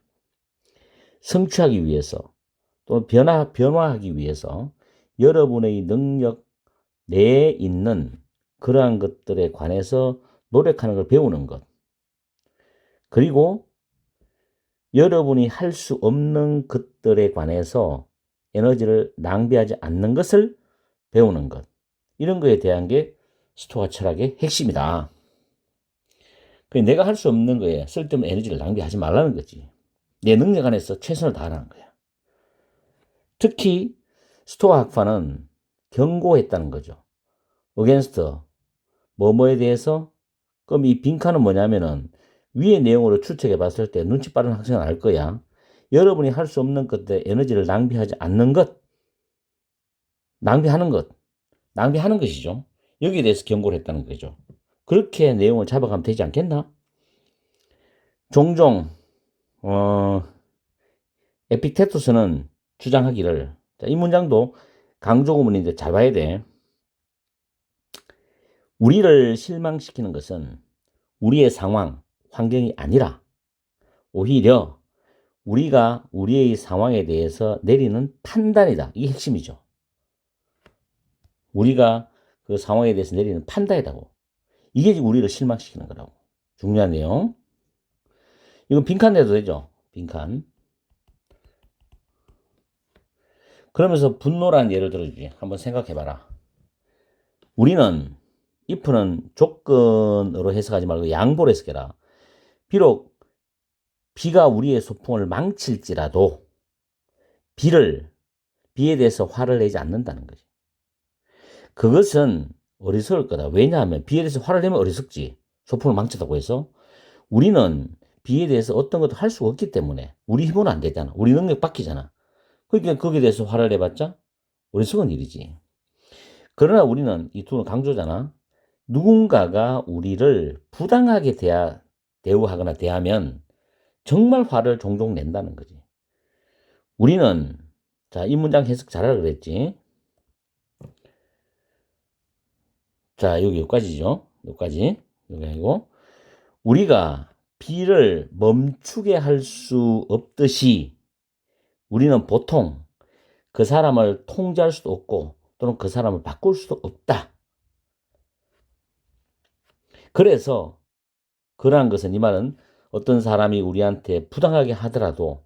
성취하기 위해서 또는 변화하기 위해서 여러분의 능력 내에 있는 그러한 것들에 관해서 노력하는 걸 배우는 것. 그리고 여러분이 할 수 없는 것들에 관해서 에너지를 낭비하지 않는 것을 배우는 것. 이런 거에 대한 게 스토아 철학의 핵심이다. 내가 할 수 없는 거에 쓸데없는 에너지를 낭비하지 말라는 거지. 내 능력 안에서 최선을 다하라는 거야. 특히 스토아 학파는 경고했다는 거죠. against 뭐뭐에 대해서. 그럼 이 빈칸은 뭐냐면은 위의 내용으로 추측해 봤을 때 눈치 빠른 학생은 알 거야. 여러분이 할 수 없는 것들에 에너지를 낭비하지 않는 것. 낭비하는 것이죠. 여기에 대해서 경고를 했다는 거죠. 그렇게 내용을 잡아가면 되지 않겠나? 종종 에픽테투스는 주장하기를, 이 문장도 강조구문인데 잘 봐야 돼. 우리를 실망시키는 것은 우리의 상황, 환경이 아니라 오히려 우리가 우리의 상황에 대해서 내리는 판단이다. 이게 핵심이죠. 우리가 그 상황에 대해서 내리는 판단이라고. 이게 우리를 실망시키는 거라고. 중요한 내용. 이건 빈칸 내도 되죠. 빈칸. 그러면서 분노라는 예를 들어주지. 한번 생각해봐라. 우리는 if는 조건으로 해석하지 말고 양보로 해석해라. 비록 비가 우리의 소풍을 망칠지라도 비에 대해서 화를 내지 않는다는 거지. 그것은 어리석을 거다. 왜냐하면 비에 대해서 화를 내면 어리석지. 소풍을 망쳤다고 해서. 우리는 비에 대해서 어떤 것도 할 수가 없기 때문에 우리 힘으로는 안 되잖아. 우리 능력 바뀌잖아. 그러니까 거기에 대해서 화를 내봤자 어리석은 일이지. 그러나 우리는 이 둘은 강조잖아. 누군가가 우리를 부당하게 대우하거나 대하면 정말 화를 종종 낸다는 거지. 우리는, 자, 이 문장 해석 잘하라 그랬지. 자, 여기까지죠. 여기까지. 여기 아니고. 우리가 비를 멈추게 할 수 없듯이 우리는 보통 그 사람을 통제할 수도 없고 또는 그 사람을 바꿀 수도 없다. 그래서 그러한 것은, 이 말은 어떤 사람이 우리한테 부당하게 하더라도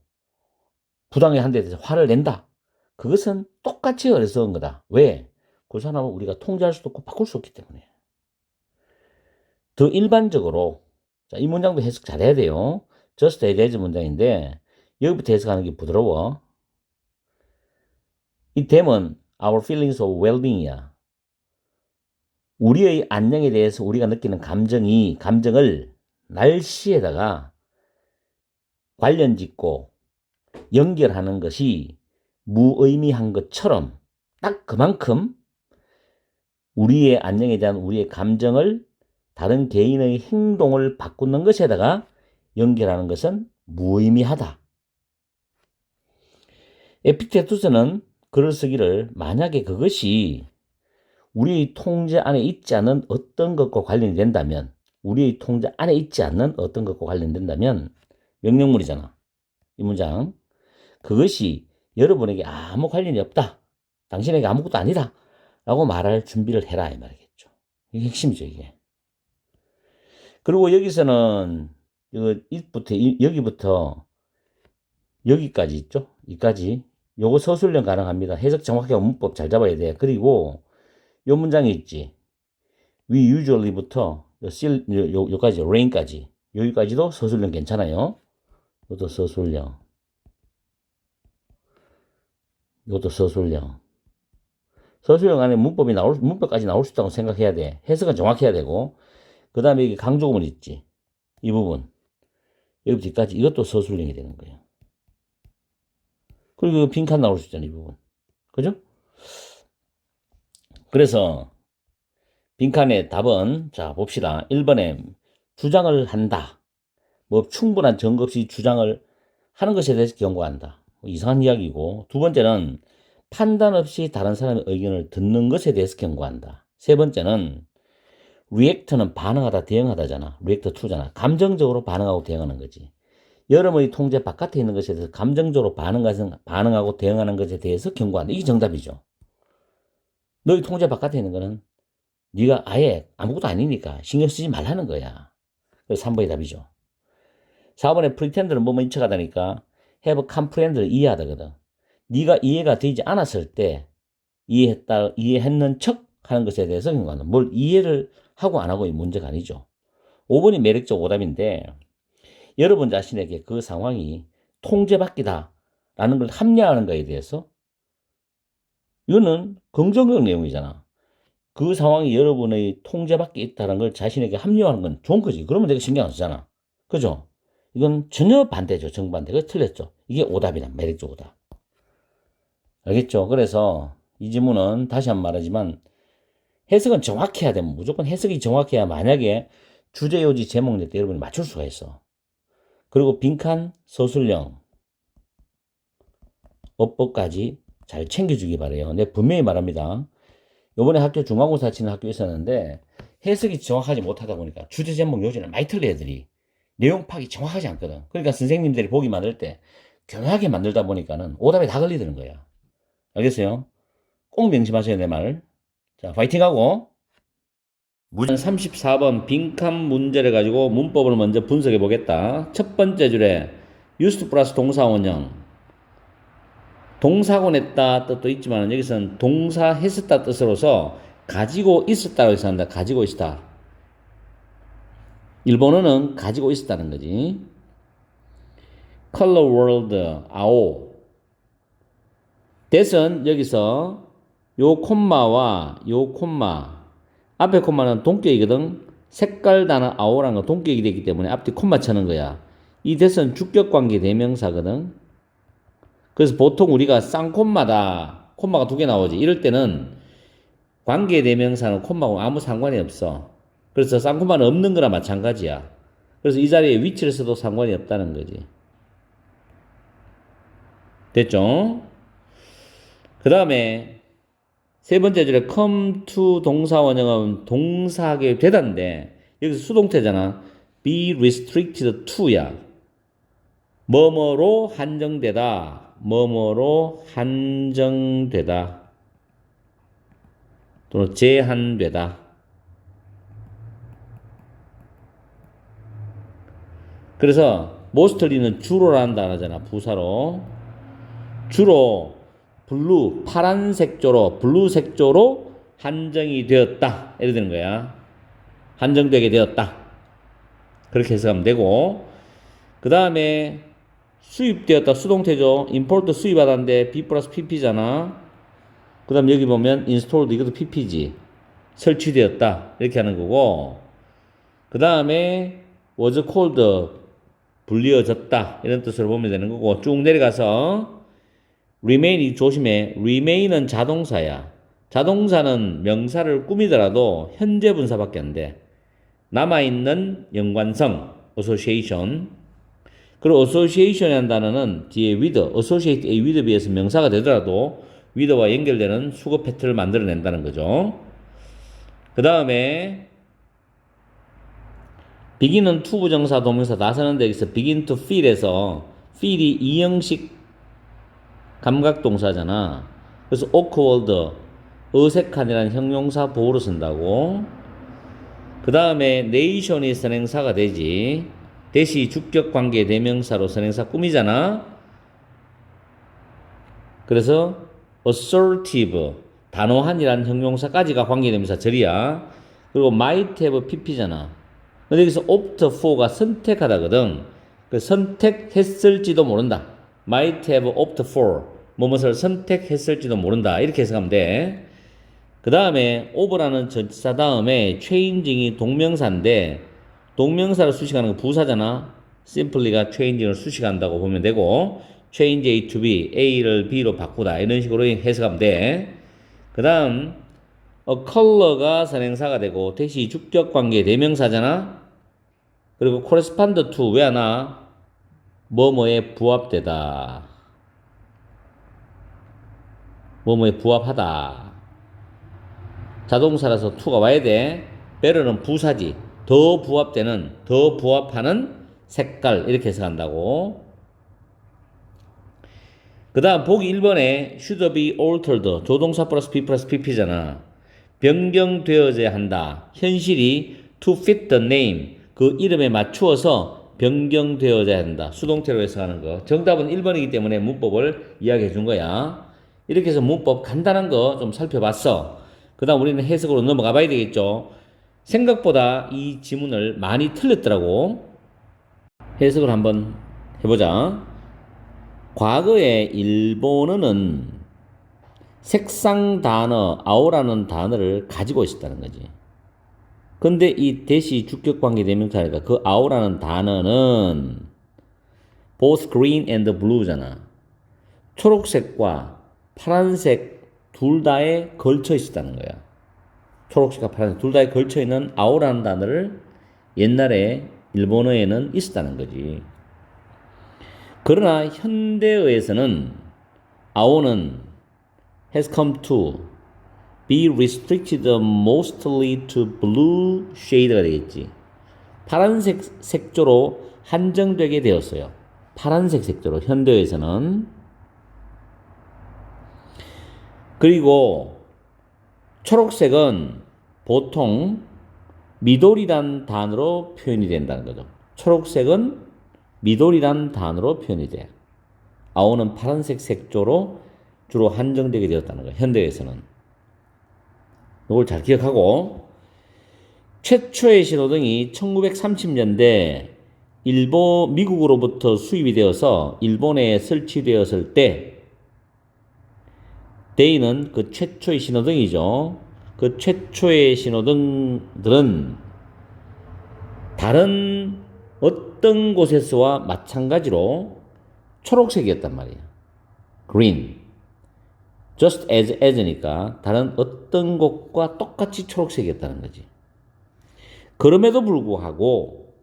부당하게 한 데 대해서 화를 낸다. 그것은 똑같이 어리석은 거다. 왜? 그 사람은 우리가 통제할 수도 없고 바꿀 수 없기 때문에. 더 일반적으로, 자, 이 문장도 해석 잘해야 돼요. just as is 문장인데 여기부터 해석하는 게 부드러워. 이 them은 our feelings of well-being이야. 우리의 안녕에 대해서 우리가 느끼는 감정을 날씨에다가 관련 짓고 연결하는 것이 무의미한 것처럼 딱 그만큼 우리의 안녕에 대한 우리의 감정을 다른 개인의 행동을 바꾸는 것에다가 연결하는 것은 무의미하다. 에피테투스는 글을 쓰기를 만약에 그것이 우리의 통제 안에 있지 않은 어떤 것과 관련이 된다면 우리의 통제 안에 있지 않는 어떤 것과 관련된다면 명령문이잖아. 이 문장. 그것이 여러분에게 아무 관련이 없다. 당신에게 아무것도 아니다. 라고 말할 준비를 해라. 이 말이겠죠. 이게 핵심이죠, 이게. 그리고 여기서는 여기부터 여기까지 있죠. 여기까지. 요거 서술형 가능합니다. 해석 정확하게 문법 잘 잡아야 돼. 그리고 요 문장이 있지. We usually부터 요까지 rain까지. 여기까지도 서술형 괜찮아요. 이것도 서술형. 이것도 서술형. 서술형 안에 문법까지 나올 수 있다고 생각해야 돼. 해석은 정확해야 되고. 그 다음에 여기 강조구문 있지. 이 부분. 여기부터 여기까지. 이것도 서술형이 되는 거예요. 그리고 빈칸 나올 수 있잖아, 이 부분. 그죠? 그래서 빈칸의 답은 자 봅시다. 1번에 주장을 한다. 뭐 충분한 증거 없이 주장을 하는 것에 대해서 경고한다. 이상한 이야기고. 두 번째는 판단 없이 다른 사람의 의견을 듣는 것에 대해서 경고한다. 세 번째는 react는 반응하다, 대응하다잖아. react to잖아. 감정적으로 반응하고 대응하는 거지. 여러분의 통제 바깥에 있는 것에 대해서 감정적으로 반응하고 대응하는 것에 대해서 경고한다. 이게 정답이죠. 너희 통제 바깥에 있는 거는 네가 아예 아무것도 아니니까 신경 쓰지 말라는 거야. 그래서 3번이 답이죠. 4번에 pretend는 뭐뭐 인척하다니까 have comprehend를 이해하다거든. 네가 이해가 되지 않았을 때 이해했는 척 하는 것에 대해서 경고한다. 뭘 이해를 하고 안 하고의 문제가 아니죠. 5번이 매력적 오답인데 여러분 자신에게 그 상황이 통제받기다 라는 걸 합리화하는 것에 대해서 이거는 긍정적 내용이잖아. 그 상황이 여러분의 통제밖에 있다는 걸 자신에게 합리화하는 건 좋은 거지. 그러면 내가 신경 안 쓰잖아. 그죠? 이건 전혀 반대죠. 정반대. 그래서 틀렸죠. 이게 오답이다. 매력적 오답. 알겠죠? 그래서 이 지문은 다시 한 번 말하지만 해석은 정확해야 되면 무조건 해석이 정확해야 만약에 주제, 요지, 제목 낼 때 여러분이 맞출 수가 있어. 그리고 빈칸, 서술형, 어법까지 잘 챙겨주기 바래요. 내가 분명히 말합니다. 요번에 학교 중간고사 치는 학교에 있었는데 해석이 정확하지 못하다 보니까 주제, 제목, 요지는 많이 틀려 애들이. 내용 파악이 정확하지 않거든. 그러니까 선생님들이 보기 만들 때 교묘하게 만들다 보니까는 오답에 다 걸리드는 거야. 알겠어요? 꼭 명심하세요, 내 말. 자, 파이팅하고. 문제 34번 빈칸 문제를 가지고 문법을 먼저 분석해 보겠다. 첫 번째 줄에 used 플러스 동사 원형. 동사고 냈다 뜻도 있지만 여기서는 동사 했었다 뜻으로서 가지고 있었다고 해서 한다. 가지고 있었다. 일본어는 가지고 있었다는 거지. color world 아오. that은 여기서 요 콤마와 요 콤마 앞에 콤마는 동격이거든. 색깔 단어 아오라는 건 동격이 되기 때문에 앞뒤 콤마 쳐는 거야. 이 that은 주격관계 대명사거든. 그래서 보통 우리가 쌍콤마다 콤마가 두 개 나오지. 이럴 때는 관계 대명사는 콤마하고 아무 상관이 없어. 그래서 쌍콤마는 없는 거나 마찬가지야. 그래서 이 자리에 위치를 써도 상관이 없다는 거지. 됐죠? 그 다음에 세 번째 줄에 come to 동사 원형은 동사하게 되다인데 여기서 수동태잖아. be restricted to야. 뭐뭐로 한정되다. 뭐뭐로 한정되다. 또는 제한되다. 그래서 mostly는 주로라는 단어잖아. 부사로. 주로 블루, 파란색조로, 블루색조로 한정이 되었다. 이렇게 되는 거야. 한정되게 되었다. 그렇게 해석하면 되고, 그 다음에 수입되었다. 수동태죠. import 수입하다인데 B 플러스 PP잖아. 그 다음 여기 보면 installed 이것도 PP지. 설치되었다. 이렇게 하는 거고, 그 다음에 was called 불리어졌다. 이런 뜻으로 보면 되는 거고, 쭉 내려가서 remain이 조심해. remain은 자동사야. 자동사는 명사를 꾸미더라도 현재 분사밖에 안 돼. 남아있는 연관성, association. 그리고 association이라는 단어는 뒤에 with, associate a with에 비해서 명사가 되더라도 with와 연결되는 수거 패턴을 만들어낸다는 거죠. 그 다음에 begin은 to 부정사, 동명사 나서는 데 있어 begin to feel에서 feel이 이형식 감각동사잖아. 그래서 awkward, 어색한이라는 형용사 보호로 쓴다고. 그 다음에 nation이 선행사가 되지. 대시 주격관계 대명사로 선행사 꾸미잖아. 그래서 assertive, 단호한이라는 형용사까지가 관계대명사 절이야. 그리고 might have pp잖아. 근데 여기서 opt for가 선택하다거든. 그 선택했을지도 모른다. might have opt for, 무엇을 선택했을지도 모른다. 이렇게 해석하면 돼. 그 다음에 over라는 전치사 다음에 changing이 동명사인데 동명사를 수식하는 건 부사잖아. simply가 changing을 수식한다고 보면 되고 change A to B, A를 B로 바꾸다 이런 식으로 해석하면 돼. 그 다음 a color가 선행사가 되고 대시 주격관계 대명사잖아. 그리고 correspond to 왜 하나? 뭐뭐에 부합되다. 뭐뭐에 부합하다. 자동사라서 to가 와야 돼. better는 부사지. 더 부합되는, 더 부합하는 색깔 이렇게 해석한다고. 그 다음 보기 1번에 should be altered 조동사 플러스 be 플러스 pp잖아. 변경되어져야 한다. 현실이 to fit the name 그 이름에 맞추어서 변경되어져야 한다. 수동태로 해석하는 거. 정답은 1번이기 때문에 문법을 이야기해 준 거야. 이렇게 해서 문법 간단한 거 좀 살펴봤어. 그 다음 우리는 해석으로 넘어가 봐야 되겠죠. 생각보다 이 지문을 많이 틀렸더라고. 해석을 한번 해보자. 과거에 일본어는 색상 단어, 아오라는 단어를 가지고 있었다는 거지. 근데 이 대시 주격관계 대명사니까 그 아오라는 단어는 both green and blue잖아. 초록색과 파란색 둘 다에 걸쳐 있었다는 거야. 초록색과 파란색 둘 다에 걸쳐 있는 아오라는 단어를 옛날에 일본어에는 있었다는 거지. 그러나 현대어에서는 아오는 has come to be restricted mostly to blue shade가 되겠지. 파란색 색조로 한정되게 되었어요. 파란색 색조로 현대어에서는. 그리고 초록색은 보통 미도리란 단어로 표현이 된다는 거죠. 초록색은 미도리란 단어로 표현이 돼. 아오는 파란색 색조로 주로 한정되게 되었다는 거예요. 현대에서는. 이걸 잘 기억하고 최초의 신호등이 1930년대 미국으로부터 수입이 되어서 일본에 설치되었을 때 데이는 그 최초의 신호등이죠. 그 최초의 신호등들은 다른 어떤 곳에서와 마찬가지로 초록색이었단 말이야. green. just as니까 다른 어떤 곳과 똑같이 초록색이었다는 거지. 그럼에도 불구하고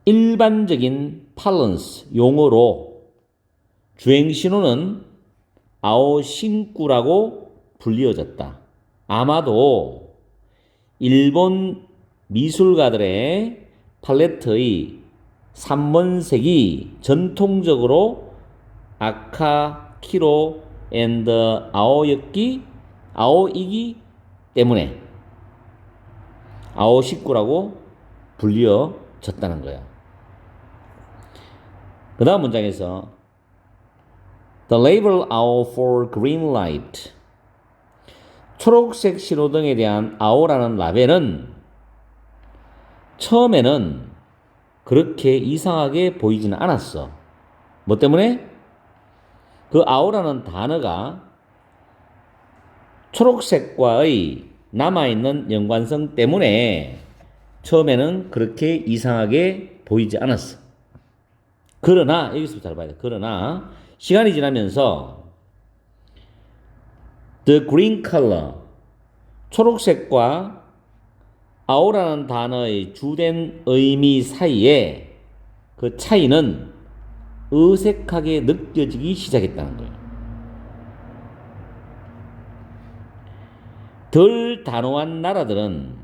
일반적인 parlance 용어로 주행신호는 아오신구라고 불리어졌다. 아마도 일본 미술가들의 팔레트의 3원색이 전통적으로 아카키로 앤드 아오이기 때문에 아오신구라고 불리어졌다는 거야. 그 다음 문장에서 The label out for green light. 초록색 신호등에 대한 아오라는 라벨은 처음에는 그렇게 이상하게 보이지는 않았어. 뭐 때문에? 그 아오라는 단어가 초록색과의 남아있는 연관성 때문에 처음에는 그렇게 이상하게 보이지 않았어. 그러나, 여기서 잘 봐야 돼. 그러나, 시간이 지나면서 the green color, 초록색과 아오라는 단어의 주된 의미 사이에 그 차이는 어색하게 느껴지기 시작했다는 거예요. 덜 단호한 나라들은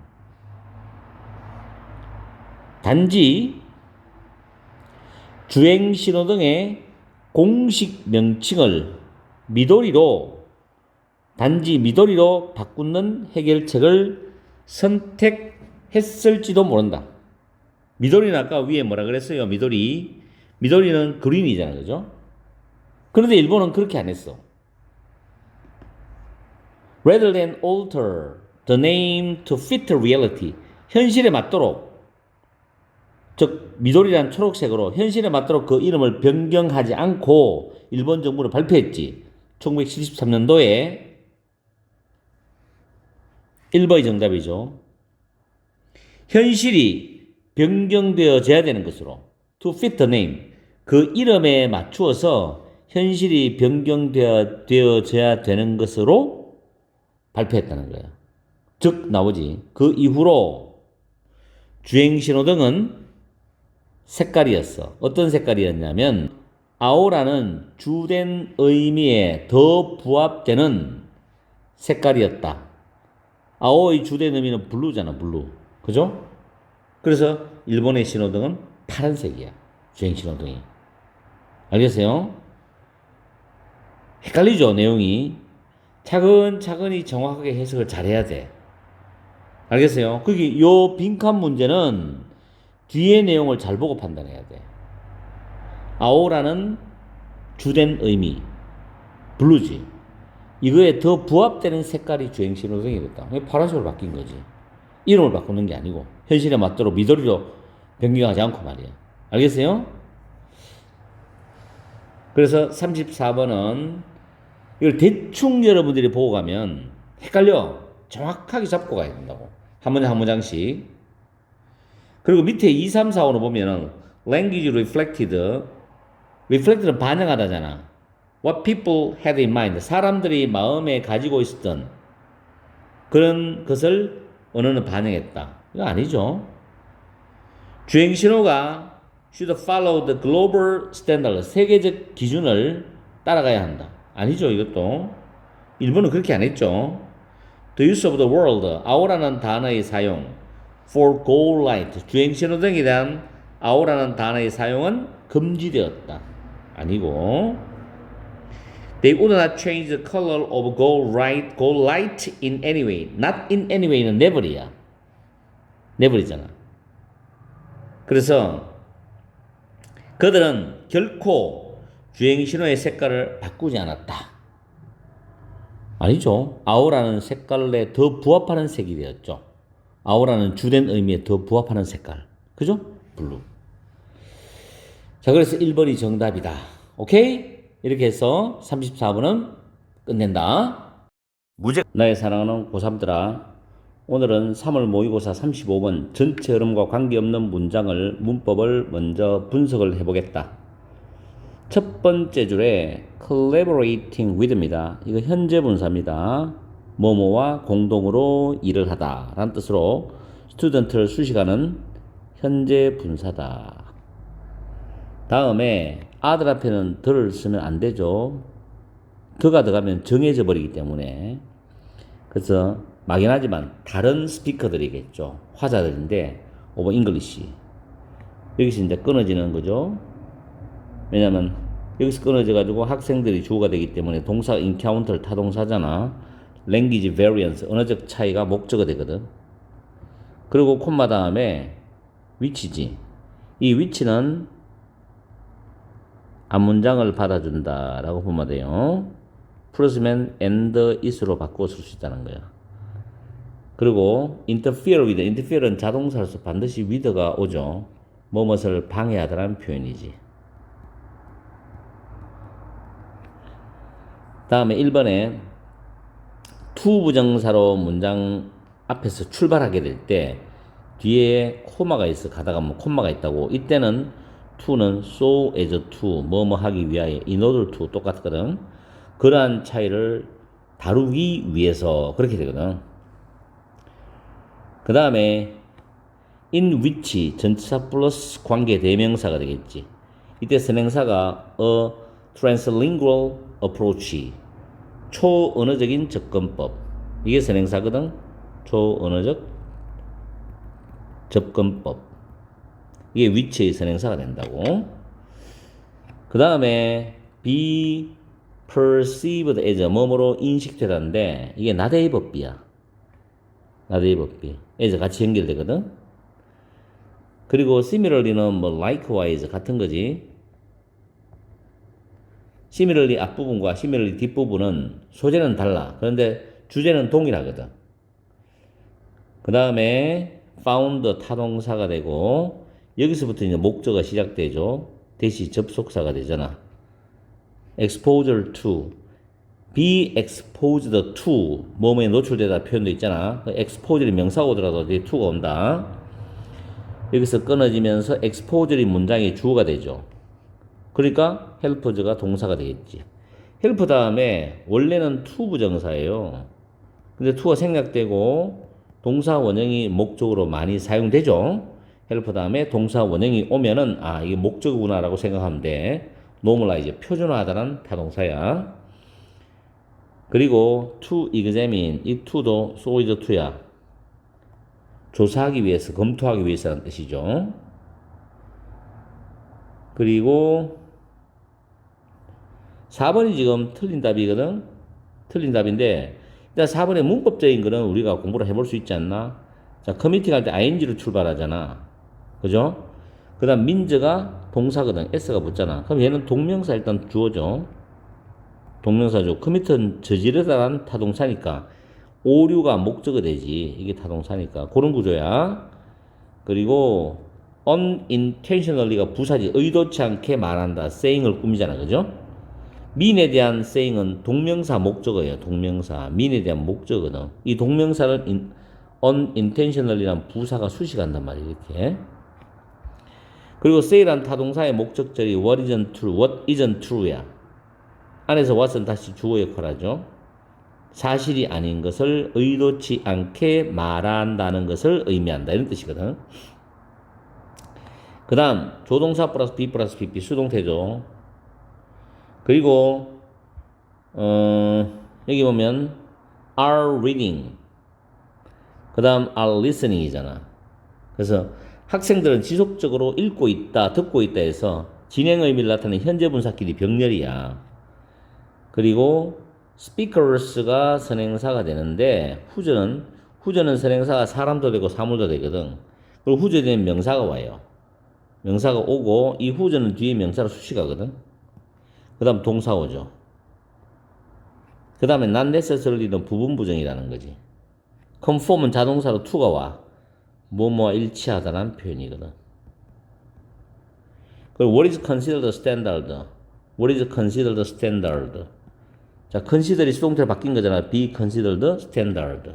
단지 주행신호등의 공식 명칭을 단지 미도리로 바꾸는 해결책을 선택했을지도 모른다. 미도리는 아까 위에 뭐라 그랬어요? 미도리는 그린이잖아요. 그죠? 그런데 일본은 그렇게 안 했어. Rather than alter the name to fit reality. 현실에 맞도록, 즉 미도리란 초록색으로 현실에 맞도록 그 이름을 변경하지 않고 일본 정부는 발표했지. 1973년도에 1번이 정답이죠. 현실이 변경되어져야 되는 것으로 to fit the name, 그 이름에 맞추어서 현실이 변경되어져야 되는 것으로 발표했다는 거예요. 즉 나오지. 그 이후로 주행신호등은 색깔이었어. 어떤 색깔이었냐면 아오라는 주된 의미에 더 부합되는 색깔이었다. 아오의 주된 의미는 블루잖아. 블루. 그죠? 그래서 일본의 신호등은 파란색이야. 주행신호등이. 알겠어요? 헷갈리죠, 내용이. 차근차근히 정확하게 해석을 잘해야 돼. 알겠어요? 그게 요 빈칸 문제는 뒤에 내용을 잘 보고 판단해야 돼. 아오라는 주된 의미, 블루지. 이거에 더 부합되는 색깔이 주행신호등이 됐다. 파란색으로 바뀐 거지. 이름을 바꾸는 게 아니고 현실에 맞도록 미도리로 변경하지 않고 말이야. 알겠어요? 그래서 34번은 이걸 대충 여러분들이 보고 가면 헷갈려. 정확하게 잡고 가야 된다고. 한 문장 한 문장씩. 그리고 밑에 2, 3, 4, 5를 보면은 language reflected는 반영하다잖아. What people had in mind. 사람들이 마음에 가지고 있었던 그런 것을 언어는 반영했다. 이거 아니죠. 주행신호가 should follow the global standard. 세계적 기준을 따라가야 한다. 아니죠, 이것도. 일본은 그렇게 안 했죠. The use of the word, 아오라는 단어의 사용, for goal light, 주행신호등에 대한 아오라는 단어의 사용은 금지되었다. 아니고, they would not change the color of goal light in any way. Not in any way는 never이야. never이잖아. 그래서 그들은 결코 주행신호의 색깔을 바꾸지 않았다. 아니죠. 아오라는 색깔에 더 부합하는 색이 되었죠. 아오라는 주된 의미에 더 부합하는 색깔. 그죠? 블루. 자, 그래서 1번이 정답이다. 오케이? 이렇게 해서 34번은 끝낸다. 나의 사랑하는 고3들아, 오늘은 3월 모의고사 35번 전체 흐름과 관계없는 문장을 문법을 먼저 분석을 해보겠다. 첫 번째 줄에 collaborating with입니다. 이거 현재 분사입니다. 뭐뭐와 공동으로 일을 하다 라는 뜻으로 student를 수식하는 현재 분사다. 다음에 other 앞에는 the를 쓰면 안 되죠. the가 들어가면 정해져 버리기 때문에. 그래서 막연하지만 다른 스피커들이겠죠. 화자들인데 오버 잉글리시. 여기서 이제 끊어지는 거죠. 왜냐면 여기서 끊어져 가지고 학생들이 주어가 되기 때문에 동사 encounter 타동사잖아. language variance 언어적 차이가 목적어 되거든. 그리고 콤마 다음에 which지. 이 which는 앞문장을 받아준다 라고 보면 돼요. 플러스면 and is로 바꾸어 쓸 수 있다는 거야. 그리고 interfere는 자동사로서 반드시 with가 오죠. 뭐뭇을 방해하다라는 표현이지. 다음에 1번에 to 부정사로 문장 앞에서 출발하게 될 때 뒤에 코마가 있어 가다가 뭐 콤마가 있다고. 이때는 to는 so as to 뭐뭐 하기 위하여 in order to 똑같거든. 그러한 차이를 다루기 위해서 그렇게 되거든. 그 다음에 in which 전치사 플러스 관계 대명사가 되겠지. 이때 선행사가 a translingual approach 초언어적인 접근법. 이게 선행사거든. 초언어적 접근법. 이게 which의 선행사가 된다고. 그 다음에 be perceived as 뭐뭐로 인식되다인데 이게 나대의 법비야. 나대의 법비. as 같이 연결되거든. 그리고 similarly는 뭐 likewise 같은 거지. similarly 앞부분과 similarly 뒷부분은 소재는 달라. 그런데 주제는 동일하거든. 그 다음에 found 타동사가 되고 여기서부터 이제 목적어가 시작되죠. 대시 접속사가 되잖아. exposure to be exposed to 뭐뭐에 노출되다 표현도 있잖아. exposure이 명사가 오더라도 뒤에 to가 온다. 여기서 끊어지면서 exposure이 문장의 주어가 되죠. 그러니까 helps가 동사가 되겠지. help 다음에 원래는 to 부정사예요. 근데 to가 생략되고 동사 원형이 목적으로 많이 사용되죠. help 다음에 동사 원형이 오면은 아 이게 목적어구나라고 생각하면 돼. normalize 표준화하다는 타동사야. 그리고 to examine 이 to도 so is to야. 조사하기 위해서 검토하기 위해서라는 뜻이죠. 그리고 4번이 지금 틀린 답이거든. 틀린 답인데 일단 4번의 문법적인 거는 우리가 공부를 해볼 수 있지 않나? 자, 커미팅 할 때 ing로 출발하잖아. 그죠? 그 다음 민저가 동사거든. s가 붙잖아. 그럼 얘는 동명사 일단 주어죠. 동명사죠. 커미트는 저지르다란 타동사니까 오류가 목적어 되지. 이게 타동사니까. 그런 구조야. 그리고 unintentionally가 부사지. 의도치 않게 말한다. saying을 꾸미잖아. 그죠? mean에 대한 saying은 동명사 목적어예요. 동명사. mean에 대한 목적어는. 이 동명사를 unintentionally란 부사가 수식한단 말이에요. 이렇게. 그리고 say란 타동사의 목적절이 what isn't true, what isn't true야. 안에서 what은 다시 주어 역할하죠. 사실이 아닌 것을 의도치 않게 말한다는 것을 의미한다. 이런 뜻이거든. 그 다음 조동사 플러스 be 플러스 pp 수동태죠. 그리고 여기 보면 are reading 그 다음 are listening이잖아. 그래서 학생들은 지속적으로 읽고 있다, 듣고 있다 해서 진행 의미를 나타내는 현재 분사끼리 병렬이야. 그리고 speakers가 선행사가 되는데 후전은 선행사가 사람도 되고 사물도 되거든. 그리고 후전에 되면 명사가 와요. 명사가 오고 이 후전은 뒤에 명사로 수식하거든. 그 다음 동사 오죠. 그 다음에 not necessarly는 부분 부정이라는 거지. conform은 자동사로 to가 와. 뭐뭐와 일치하다는 표현이거든. 그리고 what is considered standard? What is considered standard? 자, consider이 수동태로 바뀐 거잖아. be considered standard.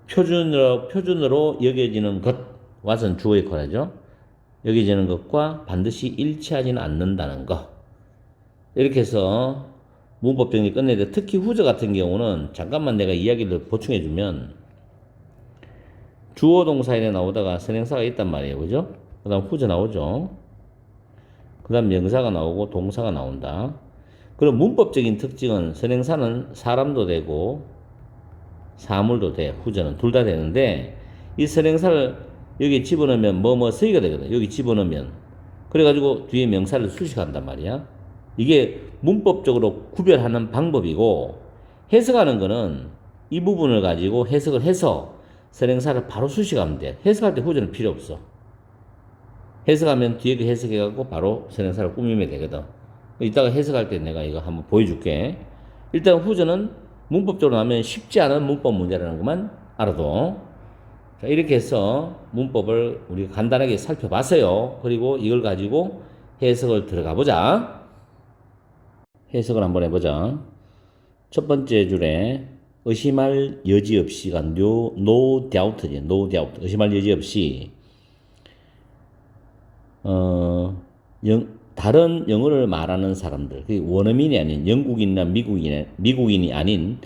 표준으로 여겨지는 것. what은 주어 역할이죠. 여겨지는 것과 반드시 일치하지는 않는다는 거. 이렇게 해서 문법 정리 끝내는데 특히 후저 같은 경우는 잠깐만 내가 이야기를 보충해주면 주어 동사에 나오다가 선행사가 있단 말이에요. 그죠? 그 다음 후저 나오죠. 그 다음 명사가 나오고 동사가 나온다. 그럼 문법적인 특징은 선행사는 사람도 되고 사물도 돼. 후저는 둘 다 되는데 이 선행사를 여기 집어넣으면 뭐뭐 쓰이가 되거든. 여기 집어넣으면. 그래가지고 뒤에 명사를 수식한단 말이야. 이게 문법적으로 구별하는 방법이고 해석하는 거는 이 부분을 가지고 해석을 해서 선행사를 바로 수식하면 돼. 해석할 때 후전은 필요 없어. 해석하면 뒤에 그 해석해갖고 바로 선행사를 꾸미면 되거든. 이따가 해석할 때 내가 이거 한번 보여줄게. 일단 후전은 문법적으로 하면 쉽지 않은 문법 문제라는 것만 알아도. 자, 이렇게 해서 문법을 우리가 간단하게 살펴봤어요. 그리고 이걸 가지고 해석을 들어가 보자. 해석을 한번 해보자. 첫 번째 줄에 의심할 여지 없이가 no doubt지. no doubt. 의심할 여지 없이 다른 영어를 말하는 사람들, 원어민이 아닌 영국인이나 미국인이 아닌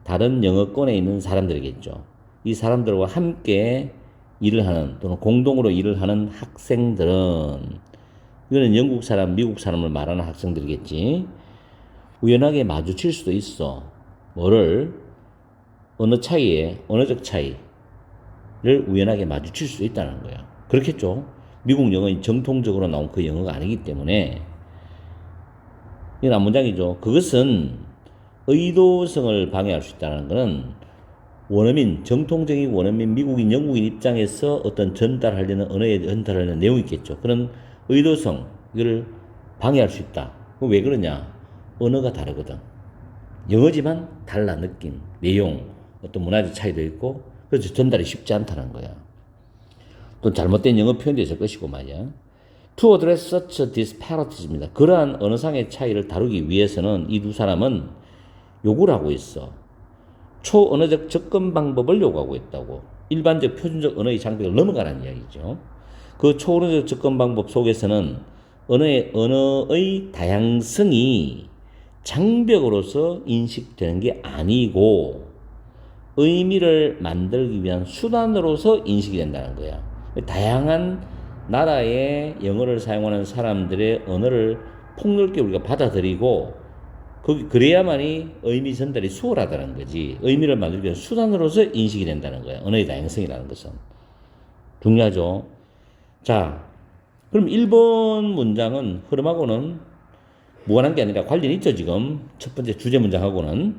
다른 영어권에 있는 사람들이겠죠. 이 사람들과 함께 일을 하는 또는 공동으로 일을 하는 학생들은, 이거는 영국 사람, 미국 사람을 말하는 학생들이겠지. 우연하게 마주칠 수도 있어. 뭐를? 언어적 차이를 우연하게 마주칠 수 있다는 거야. 그렇겠죠. 미국 영어는 정통적으로 나온 그 영어가 아니기 때문에. 이건 앞문장이죠. 그것은 의도성을 방해할 수 있다는 것은 정통적인 원어민, 미국인, 영국인 입장에서 어떤 언어에 전달하려는 내용이 있겠죠. 그런 의도성, 이걸 방해할 수 있다. 왜 그러냐? 언어가 다르거든. 영어지만 달라, 느낌, 내용, 어떤 문화적 차이도 있고, 그래서 전달이 쉽지 않다는 거야. 또 잘못된 영어 표현도 있을 것이고 말이야. To address such disparities 입니다. 그러한 언어상의 차이를 다루기 위해서는 이 두 사람은 요구를 하고 있어. 초언어적 접근 방법을 요구하고 있다고. 일반적 표준적 언어의 장벽을 넘어가라는 이야기죠. 그 초언어적 접근 방법 속에서는 언어의 다양성이 장벽으로서 인식되는 게 아니고 의미를 만들기 위한 수단으로서 인식이 된다는 거야. 다양한 나라의 영어를 사용하는 사람들의 언어를 폭넓게 우리가 받아들이고 그래야만이 의미 전달이 수월하다는 거지. 의미를 만들기 위한 수단으로서 인식이 된다는 거야. 언어의 다양성이라는 것은. 중요하죠. 자, 그럼 1번 문장은 흐름하고는 무관한 게 아니라 관련이 있죠, 지금. 첫 번째 주제 문장하고는.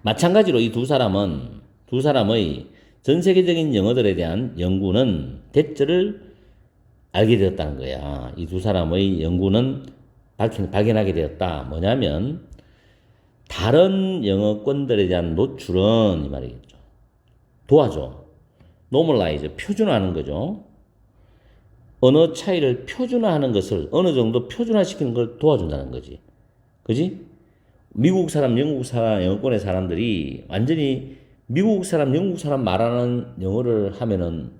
마찬가지로 이 두 사람의 전 세계적인 영어들에 대한 연구는 대처를 알게 되었다는 거야. 이 두 사람의 연구는 발견하게 되었다. 뭐냐면 다른 영어권들에 대한 노출은 이 말이겠죠. 도와줘. normalize, 표준화하는 거죠. 언어 차이를 표준화하는 것을 어느 정도 표준화시키는 걸 도와준다는 거지. 그지? 미국 사람, 영국 사람, 영어권의 사람들이 완전히 미국 사람, 영국 사람 말하는 영어를 하면은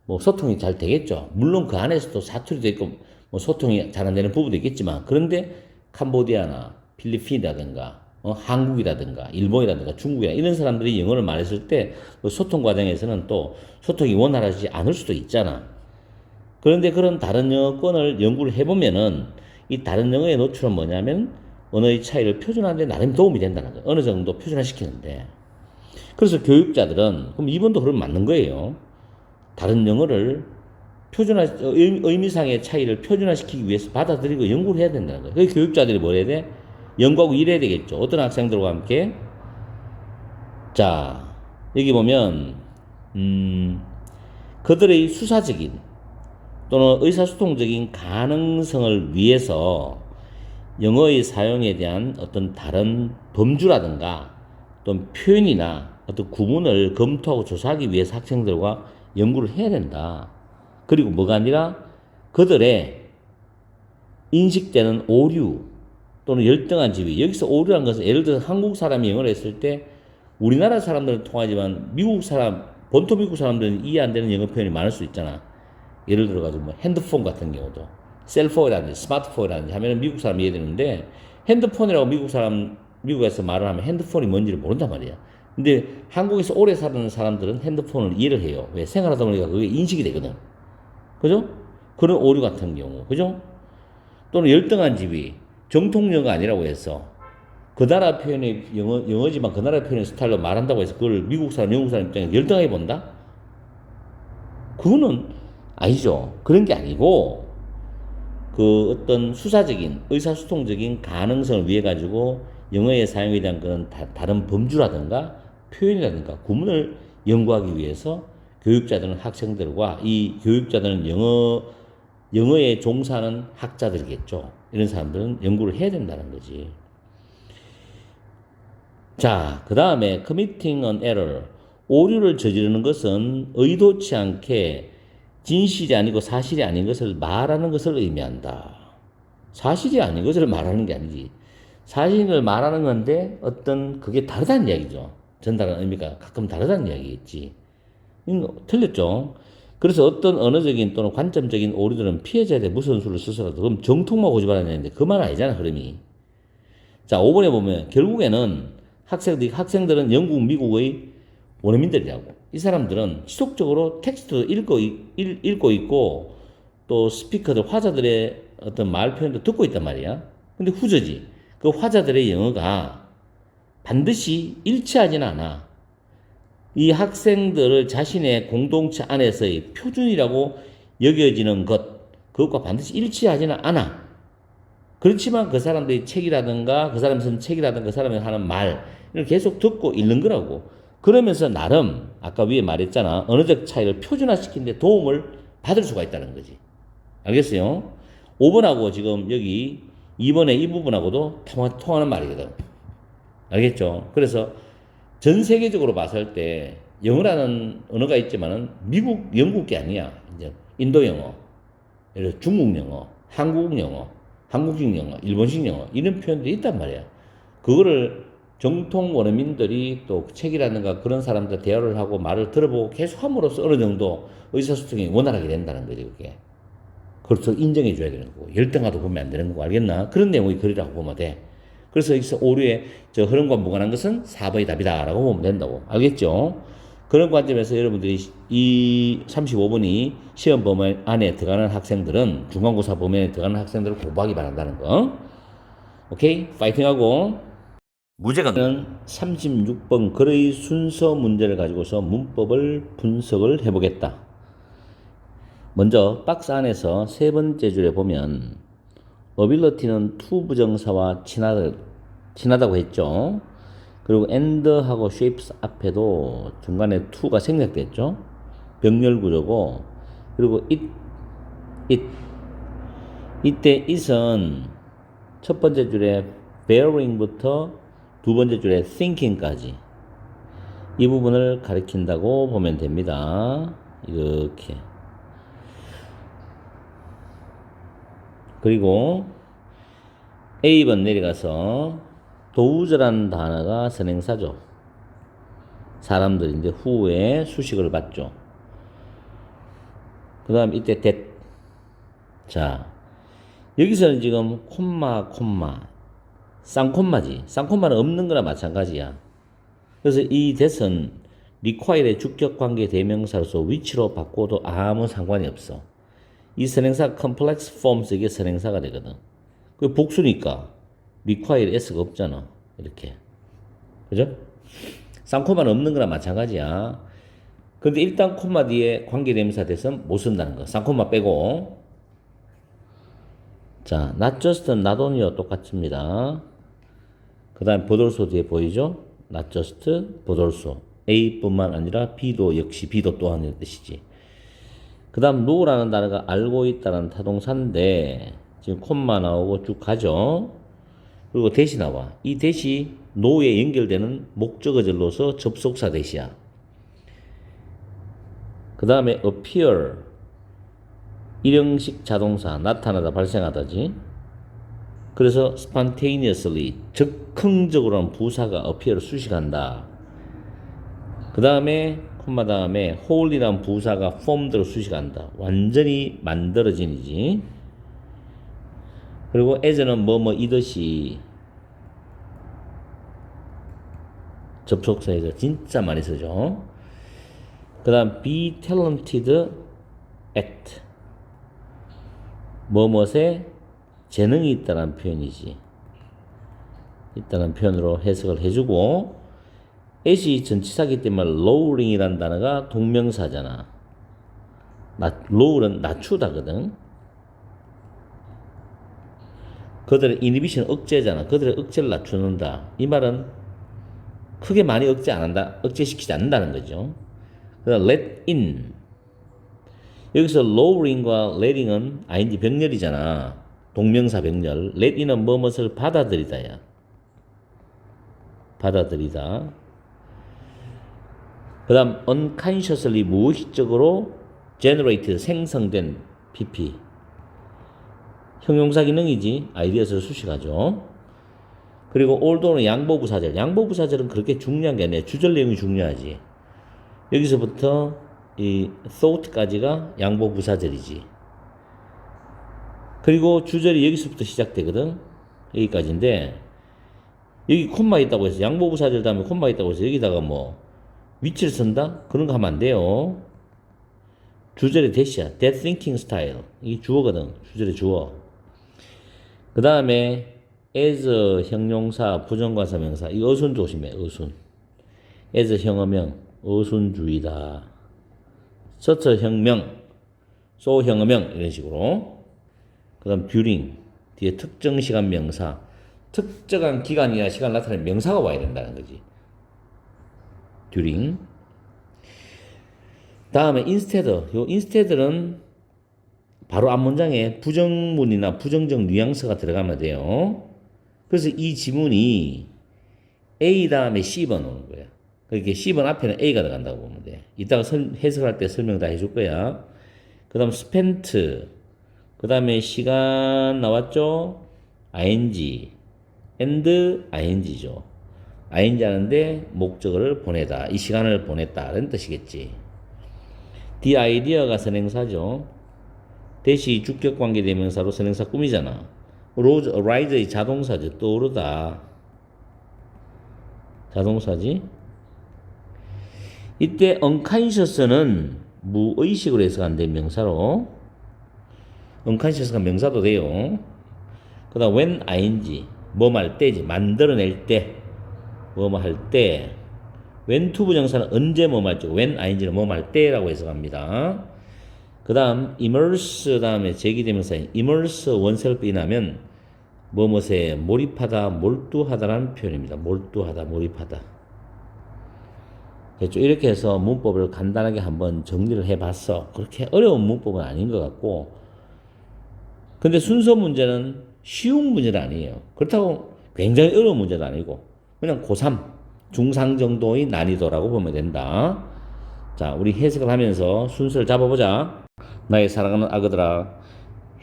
뭐 소통이 잘 되겠죠. 물론 그 안에서도 사투리도 있고 뭐 소통이 잘 안 되는 부분도 있겠지만, 그런데 캄보디아나 필리핀이라든가 한국이라든가 일본이라든가 중국이나 이런 사람들이 영어를 말했을 때 그 소통 과정에서는 또 소통이 원활하지 않을 수도 있잖아. 그런데 그런 다른 영어권을 연구를 해보면은 이 다른 영어의 노출은 뭐냐면 언어의 차이를 표준화하는 데 나름 도움이 된다는 거예요. 어느 정도 표준화시키는데. 그래서 교육자들은, 그럼 이번도 그럼 맞는 거예요. 다른 영어를 의미상의 차이를 표준화시키기 위해서 받아들이고 연구를 해야 된다는 거예요. 그래서 교육자들이 뭘 해야 돼? 연구하고 일해야 되겠죠. 어떤 학생들과 함께. 자, 여기 보면, 그들의 수사적인 또는 의사소통적인 가능성을 위해서 영어의 사용에 대한 어떤 다른 범주라든가 또는 표현이나 어떤 구문을 검토하고 조사하기 위해서 학생들과 연구를 해야 된다. 그리고 뭐가 아니라 그들의 인식되는 오류 또는 열등한 지위. 여기서 오류란 것은 예를 들어서 한국 사람이 영어를 했을 때 우리나라 사람들은 통하지만 미국 사람, 본토 미국 사람들은 이해 안 되는 영어 표현이 많을 수 있잖아. 예를 들어가지고 뭐 핸드폰 같은 경우도 셀폰이라든지 스마트폰이라든지 하면은 미국 사람 이해되는데 핸드폰이라고 미국에서 말을 하면 핸드폰이 뭔지를 모른단 말이야. 근데 한국에서 오래 사는 사람들은 핸드폰을 이해를 해요. 왜? 생활하다 보니까 그게 인식이 되거든. 그죠? 그런 오류 같은 경우. 그죠? 또는 열등한 지위. 정통 영어가 아니라고 해서 그 나라 표현의 영어지만 그 나라 표현의 스타일로 말한다고 해서 그걸 미국 사람, 영국 사람 입장에서 열등하게 본다? 그거는 아니죠. 그런 게 아니고 그 어떤 수사적인 의사소통적인 가능성을 위해 가지고 영어의 사용에 대한 그런 다른 범주라든가 표현이라든가 구문을 연구하기 위해서 교육자들은 학생들과 이 교육자들은 영어 영어에 종사하는 학자들이겠죠. 이런 사람들은 연구를 해야 된다는 거지. 자, 그 다음에 committing an error. 오류를 저지르는 것은 의도치 않게 진실이 아니고 사실이 아닌 것을 말하는 것을 의미한다. 사실이 아닌 것을 말하는 게 아니지. 사실을 말하는 건데 어떤 그게 다르다는 이야기죠. 전달하는 의미가 가끔 다르다는 이야기겠지. 틀렸죠. 그래서 어떤 언어적인 또는 관점적인 오류들은 피해자에 대해 무슨 수를 쓰서라도 그럼 정통만 고집하라는 얘기인데 그 말 아니잖아, 흐름이. 자, 5번에 보면 결국에는 학생들은 영국, 미국의 원어민들이라고. 이 사람들은 지속적으로 텍스트도 읽고 있고 또 스피커들, 화자들의 어떤 말 표현도 듣고 있단 말이야. 근데 후저지. 그 화자들의 영어가 반드시 일치하지는 않아. 이 학생들을 자신의 공동체 안에서의 표준이라고 여겨지는 그것과 반드시 일치하지는 않아. 그렇지만 그 사람들의 책이라든가 그 사람이 쓴 책이라든가 그 사람이 하는 말을 계속 듣고 읽는 거라고. 그러면서 나름 아까 위에 말했잖아. 언어적 차이를 표준화시키는 데 도움을 받을 수가 있다는 거지. 알겠어요? 5번하고 지금 여기 2번의 이 부분하고도 통하는 말이거든. 알겠죠? 그래서 전 세계적으로 봤을 때 영어라는 언어가 있지만은 미국, 영국 게 아니야. 이제 인도 영어, 예를 들어 중국 영어, 한국 영어, 한국식 영어, 일본식 영어 이런 표현들이 있단 말이야. 그거를 정통 원어민들이 또 책이라든가 그런 사람들 대화를 하고 말을 들어보고 계속 함으로써 어느 정도 의사소통이 원활하게 된다는 거지, 그게. 그래서 인정해 줘야 되는 거고, 열등하도 보면 안 되는 거고, 알겠나? 그런 내용의 글이라고 보면 돼. 그래서 여기서 오류의 저 흐름과 무관한 것은 4번이 답이다라고 보면 된다고. 알겠죠? 그런 관점에서 여러분들이 이 35번이 시험 범위 안에 들어가는 학생들은, 중간고사 범위 안에 들어가는 학생들을 공부하기 바란다는 거. 오케이? 파이팅하고. 문제는 36번 글의 순서 문제를 가지고서 문법을 분석을 해보겠다. 먼저 박스 안에서 세 번째 줄에 보면 ability는 to 부정사와 친하다고 했죠. 그리고 and하고 shapes 앞에도 중간에 to가 생략됐죠. 병렬 구조고, 그리고 이때 it은 첫 번째 줄에 bearing부터 두 번째 줄에 thinking까지 이 부분을 가리킨다고 보면 됩니다. 이렇게. 그리고 A번 내려가서 도우즈라는 단어가 선행사죠. 사람들인데 후에 수식을 받죠. 그 다음 이때 that. 자, 여기서는 지금 콤마 쌍콤마지. 쌍콤마는 없는 거나 마찬가지야. 그래서 이 that은 require의 주격 관계 대명사로서 위치로 바꿔도 아무 상관이 없어. 이 선행사 complex forms 이게 선행사가 되거든. 그 복수니까 require s가 없잖아. 이렇게. 그죠? 쌍콤마는 없는 거나 마찬가지야. 근데 일단 콤마 뒤에 관계대명사 대선 못 쓴다는 거. 쌍콤마 빼고. 자, not just, not only와 똑같습니다. 그 다음 but also 뒤에 보이죠? not just, but also. A뿐만 아니라 B도 역시 B도 또한 이런 뜻이지. 그 다음 know라는 단어가 알고 있다는 타동사인데 지금 콤마 나오고 쭉 가죠. 그리고 대시 나와. 이 대시 know에 연결되는 목적어절로서 접속사 대시야. 그 다음에 appear 일형식 자동사 나타나다 발생하다지. 그래서 spontaneously 즉흥적으로는 부사가 appear을 수식한다. 그 다음에 콤마 다음에 whole이란 부사가 formed로 수식한다. 완전히 만들어진이지. 그리고 as는 뭐뭐이듯이 접속사에서 진짜 많이 쓰죠. 그 다음 be talented at 뭐뭐에 재능이 있다는 표현이지. 있다는 표현으로 해석을 해주고, at이 전치사기 때문에 lowering이라는 단어가 동명사잖아. lower은 낮추다거든. 그들의 inhibition 억제잖아. 그들의 억제를 낮추는다. 이 말은 크게 많이 억제시키지 않는다는 거죠. 그 다음 let in. 여기서 lowering과 letting은 ing 병렬이잖아. 동명사 병렬. let이는 뭐뭇을 받아들이다야. 받아들이다. 그 다음 unconsciously 무의식적으로 generate 생성된 PP. 형용사 기능이지. 아이디어에서 수식하죠. 그리고 although는 양보부사절. 양보부사절은 그렇게 중요한 게 아니라 주절 내용이 중요하지. 여기서부터 이 thought까지가 양보부사절이지. 그리고 주절이 여기서부터 시작되거든. 여기까지인데 여기 콤마 있다고 해서 양보부사절 다음에 콤마 있다고 해서 여기다가 뭐 위치를 쓴다? 그런 거 하면 안 돼요. 주절의 대시야. That thinking style. 이게 주어거든. 주절의 주어. 그 다음에 as 형용사, 부정관사 명사. 이 어순 조심해. 어순. as 형어명. 어순주의다. such 형명. so 형어명. 이런 식으로. 그 다음 during. 뒤에 특정 시간 명사. 특정한 기간이나 시간을 나타내는 명사가 와야 된다는 거지. during. 다음에 instead. 요 instead는 바로 앞 문장에 부정문이나 부정적 뉘앙스가 들어가면 돼요. 그래서 이 지문이 A 다음에 C번 오는 거야. 그렇게 C번 앞에는 A가 들어간다고 보면 돼. 이따가 해석할 때 설명 다 해줄 거야. 그 다음 spent. 그 다음에 시간 나왔죠? ing. and ing죠. ing 하는데 목적어를 보내다. 이 시간을 보냈다. 라는 뜻이겠지. the idea가 선행사죠. 대시 주격관계 대명사로 선행사 꾸미잖아. arise의 자동사죠. 떠오르다. 자동사지. 이때 unconscious는 무의식으로 해석한대 명사로. unconscious가 명사도 돼요. 그 다음 when ing 뭐뭐 할 때지. 만들어낼 때 뭐뭐 할 때. when to 부정사는 언제 뭐뭐 할지. when ing는 뭐뭐 할 때라고 해석합니다. 그 다음 immerse 다음에 제기대명사인 immerse oneself in하면 뭐뭐에 몰입하다, 몰두하다라는 표현입니다. 몰두하다, 몰입하다. 됐죠? 이렇게 해서 문법을 간단하게 한번 정리를 해봤어. 그렇게 어려운 문법은 아닌 것 같고, 근데 순서 문제는 쉬운 문제는 아니에요. 그렇다고 굉장히 어려운 문제도 아니고 그냥 고3 중상 정도의 난이도라고 보면 된다. 자, 우리 해석을 하면서 순서를 잡아보자. 나의 사랑하는 아그들아,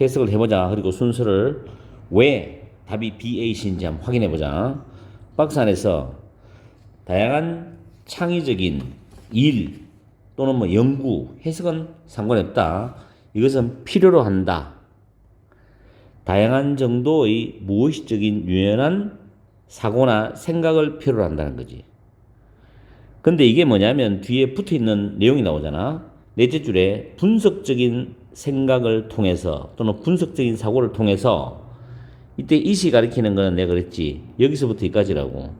해석을 해보자. 그리고 순서를 왜 답이 BAC인지 한번 확인해보자. 박스 안에서 다양한 창의적인 일 또는 뭐 연구, 해석은 상관없다. 이것은 필요로 한다. 다양한 정도의 무의식적인 유연한 사고나 생각을 필요로 한다는 거지. 근데 이게 뭐냐면 뒤에 붙어있는 내용이 나오잖아. 넷째 줄에 분석적인 생각을 통해서 또는 분석적인 사고를 통해서 이때 이시 가리키는 거는 내가 그랬지. 여기서부터 여기까지라고.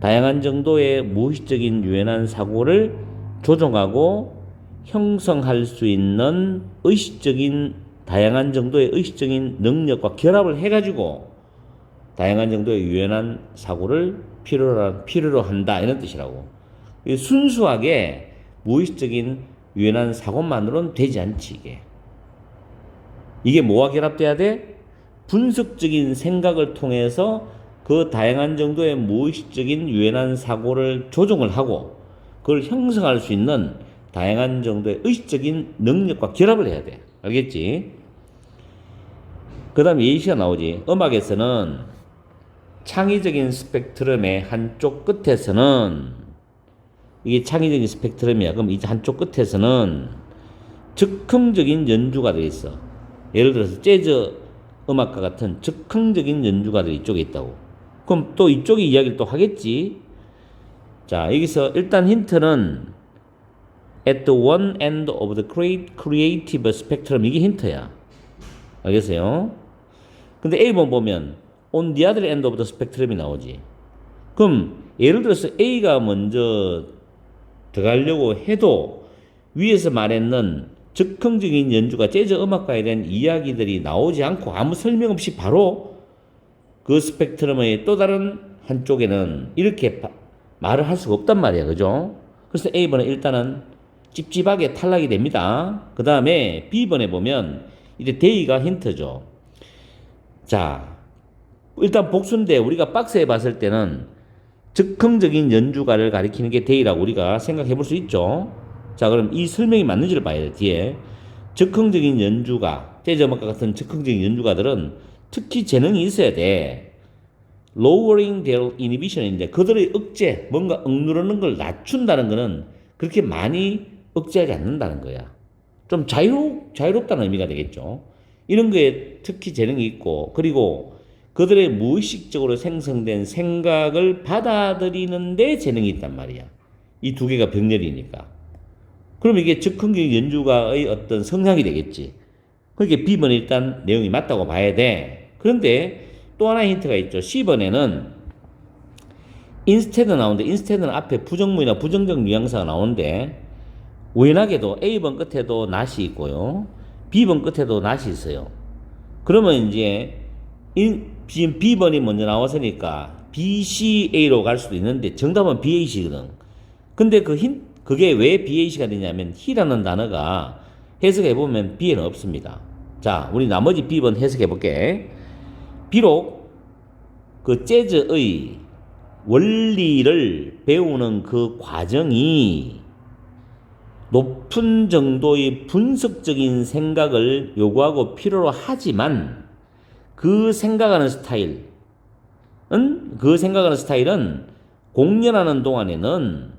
다양한 정도의 무의식적인 유연한 사고를 조종하고 형성할 수 있는 의식적인 다양한 정도의 의식적인 능력과 결합을 해가지고 다양한 정도의 유연한 사고를 필요로 한다 이런 뜻이라고. 순수하게 무의식적인 유연한 사고만으로는 되지 않지 이게. 이게 뭐와 결합돼야 돼? 분석적인 생각을 통해서 그 다양한 정도의 무의식적인 유연한 사고를 조종을 하고 그걸 형성할 수 있는 다양한 정도의 의식적인 능력과 결합을 해야 돼. 알겠지? 그 다음에 예시가 나오지. 음악에서는 창의적인 스펙트럼의 한쪽 끝에서는 이게 창의적인 스펙트럼이야. 그럼 이제 한쪽 끝에서는 즉흥적인 연주가 되어 있어. 예를 들어서 재즈 음악과 같은 즉흥적인 연주가들이 이쪽에 있다고. 그럼 또 이쪽에 이야기를 또 하겠지. 자, 여기서 일단 힌트는 at the one end of the creative spectrum 이게 힌트야. 알겠어요? 근데 A번 보면 on the other end of the spectrum이 나오지. 그럼 예를 들어서 A가 먼저 들어가려고 해도 위에서 말했는 즉흥적인 연주가 재즈 음악가에 대한 이야기들이 나오지 않고 아무 설명 없이 바로 그 스펙트럼의 또 다른 한쪽에는 이렇게 말을 할 수가 없단 말이야. 그죠? 그래서 A번은 일단은 찝찝하게 탈락이 됩니다. 그 다음에 B번에 보면 이제 데이가 힌트죠. 자, 일단 복수인데 우리가 박스에 봤을 때는 즉흥적인 연주가를 가리키는 게 데이라고 우리가 생각해 볼 수 있죠. 자, 그럼 이 설명이 맞는지를 봐야 돼, 뒤에. 즉흥적인 연주가, 재즈 음악과 같은 즉흥적인 연주가들은 특히 재능이 있어야 돼. lowering their inhibition인데 그들의 억제, 뭔가 억누르는 걸 낮춘다는 거는 그렇게 많이 억제하지 않는다는 거야. 좀 자유롭다는 의미가 되겠죠. 이런 거에 특히 재능이 있고, 그리고 그들의 무의식적으로 생성된 생각을 받아들이는데 재능이 있단 말이야. 이 두 개가 병렬이니까. 그럼 이게 즉흥적인 연주가의 어떤 성향이 되겠지. 그러니까 B번에 일단 내용이 맞다고 봐야 돼. 그런데 또 하나의 힌트가 있죠. C번에는 instead 나오는데 instead는 앞에 부정문이나 부정적 뉘앙스가 나오는데 우연하게도 A번 끝에도 not이 있고요. B번 끝에도 not이 있어요. 그러면 이제 지금 B번이 먼저 나왔으니까 BCA로 갈 수도 있는데 정답은 BAC거든. 근데 그게 왜 BAC가 되냐면 he라는 단어가 해석해보면 B에는 없습니다. 자, 우리 나머지 B번 해석해볼게. 비록 그 재즈의 원리를 배우는 그 과정이 높은 정도의 분석적인 생각을 요구하고 필요로 하지만 그 생각하는 스타일은 공연하는 동안에는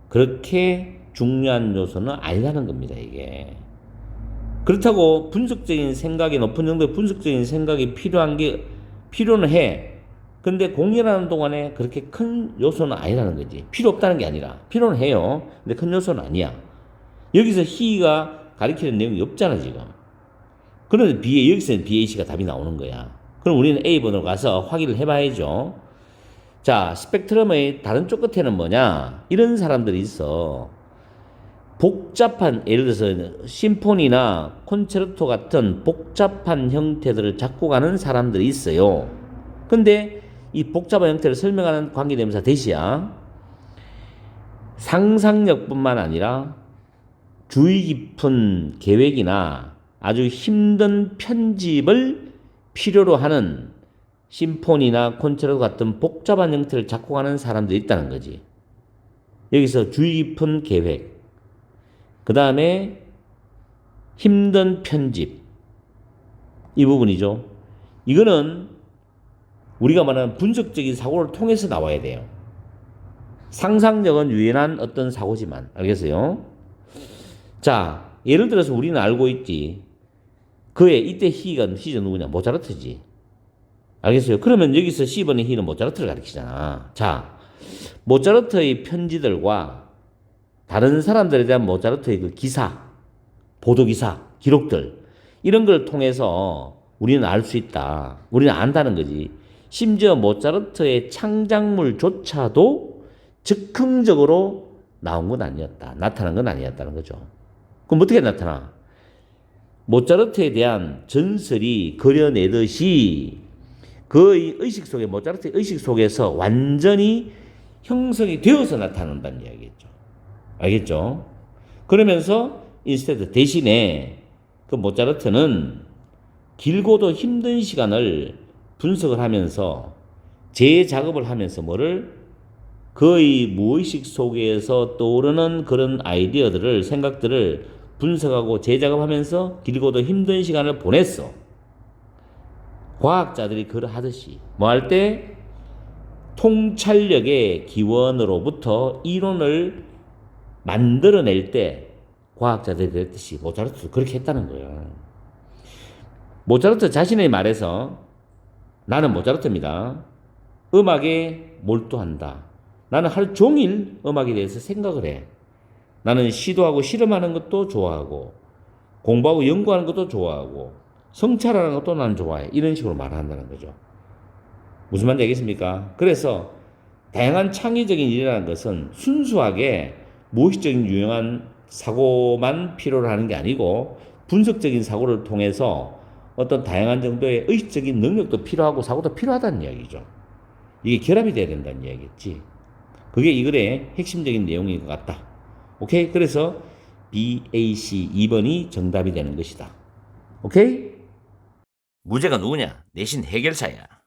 그렇게 중요한 요소는 아니라는 겁니다, 이게. 그렇다고 분석적인 생각이 높은 정도의 분석적인 생각이 필요는 해. 근데 공연하는 동안에 그렇게 큰 요소는 아니라는 거지. 필요 없다는 게 아니라 필요는 해요. 근데 큰 요소는 아니야. 여기서 he가 가리키는 내용이 없잖아, 지금. 그런데 여기서는 BAC가 답이 나오는 거야. 그럼 우리는 A번으로 가서 확인을 해봐야죠. 자, 스펙트럼의 다른 쪽 끝에는 뭐냐? 이런 사람들이 있어. 복잡한, 예를 들어서 심포니나 콘체르토 같은 복잡한 형태들을 작곡하는 사람들이 있어요. 근데 이 복잡한 형태를 설명하는 관계대명사 대시야. 상상력뿐만 아니라 주의 깊은 계획이나 아주 힘든 편집을 필요로 하는 심포니나 콘체르토 같은 복잡한 형태를 작곡하는 사람들이 있다는 거지. 여기서 주의 깊은 계획, 그 다음에 힘든 편집, 이 부분이죠. 이거는 우리가 말하는 분석적인 사고를 통해서 나와야 돼요. 상상력은 유연한 어떤 사고지만. 알겠어요? 자, 예를 들어서 우리는 알고 있지. 이때 he가 누구냐? 모차르트지. 알겠어요? 그러면 여기서 C번의 he는 모차르트를 가리키잖아. 자, 모차르트의 편지들과 다른 사람들에 대한 모차르트의 그 기사, 보도기사, 기록들, 이런 걸 통해서 우리는 알 수 있다. 우리는 안다는 거지. 심지어 모차르트의 창작물조차도 즉흥적으로 나온 건 아니었다. 나타난 건 아니었다는 거죠. 그럼 어떻게 나타나? 모차르트에 대한 전설이 그려내듯이 그의 의식 속에, 모차르트의 의식 속에서 완전히 형성이 되어서 나타난다는 이야기겠죠. 알겠죠? 그러면서 인스테드 대신에 그 모차르트는 길고도 힘든 시간을 분석을 하면서 재작업을 하면서 그의 무의식 속에서 떠오르는 그런 아이디어들을, 생각들을 분석하고 재작업하면서 길고도 힘든 시간을 보냈어. 과학자들이 그러하듯이 뭐 할 때 통찰력의 기원으로부터 이론을 만들어낼 때 과학자들이 그랬듯이 모차르트도 그렇게 했다는 거예요. 모차르트 자신의 말에서 나는 모차르트입니다. 음악에 몰두한다. 나는 하루 종일 음악에 대해서 생각을 해. 나는 시도하고 실험하는 것도 좋아하고 공부하고 연구하는 것도 좋아하고 성찰하는 것도 나는 좋아해. 이런 식으로 말한다는 거죠. 무슨 말인지 알겠습니까? 그래서 다양한 창의적인 일이라는 것은 순수하게 무의식적인 유용한 사고만 필요로 하는 게 아니고 분석적인 사고를 통해서 어떤 다양한 정도의 의식적인 능력도 필요하고 사고도 필요하다는 이야기죠. 이게 결합이 돼야 된다는 이야기겠지. 그게 이 글의 핵심적인 내용인 것 같다. 오케이? 그래서 B, A, C 2번이 정답이 되는 것이다. 오케이? 무죄가 누구냐? 내신 해결사야.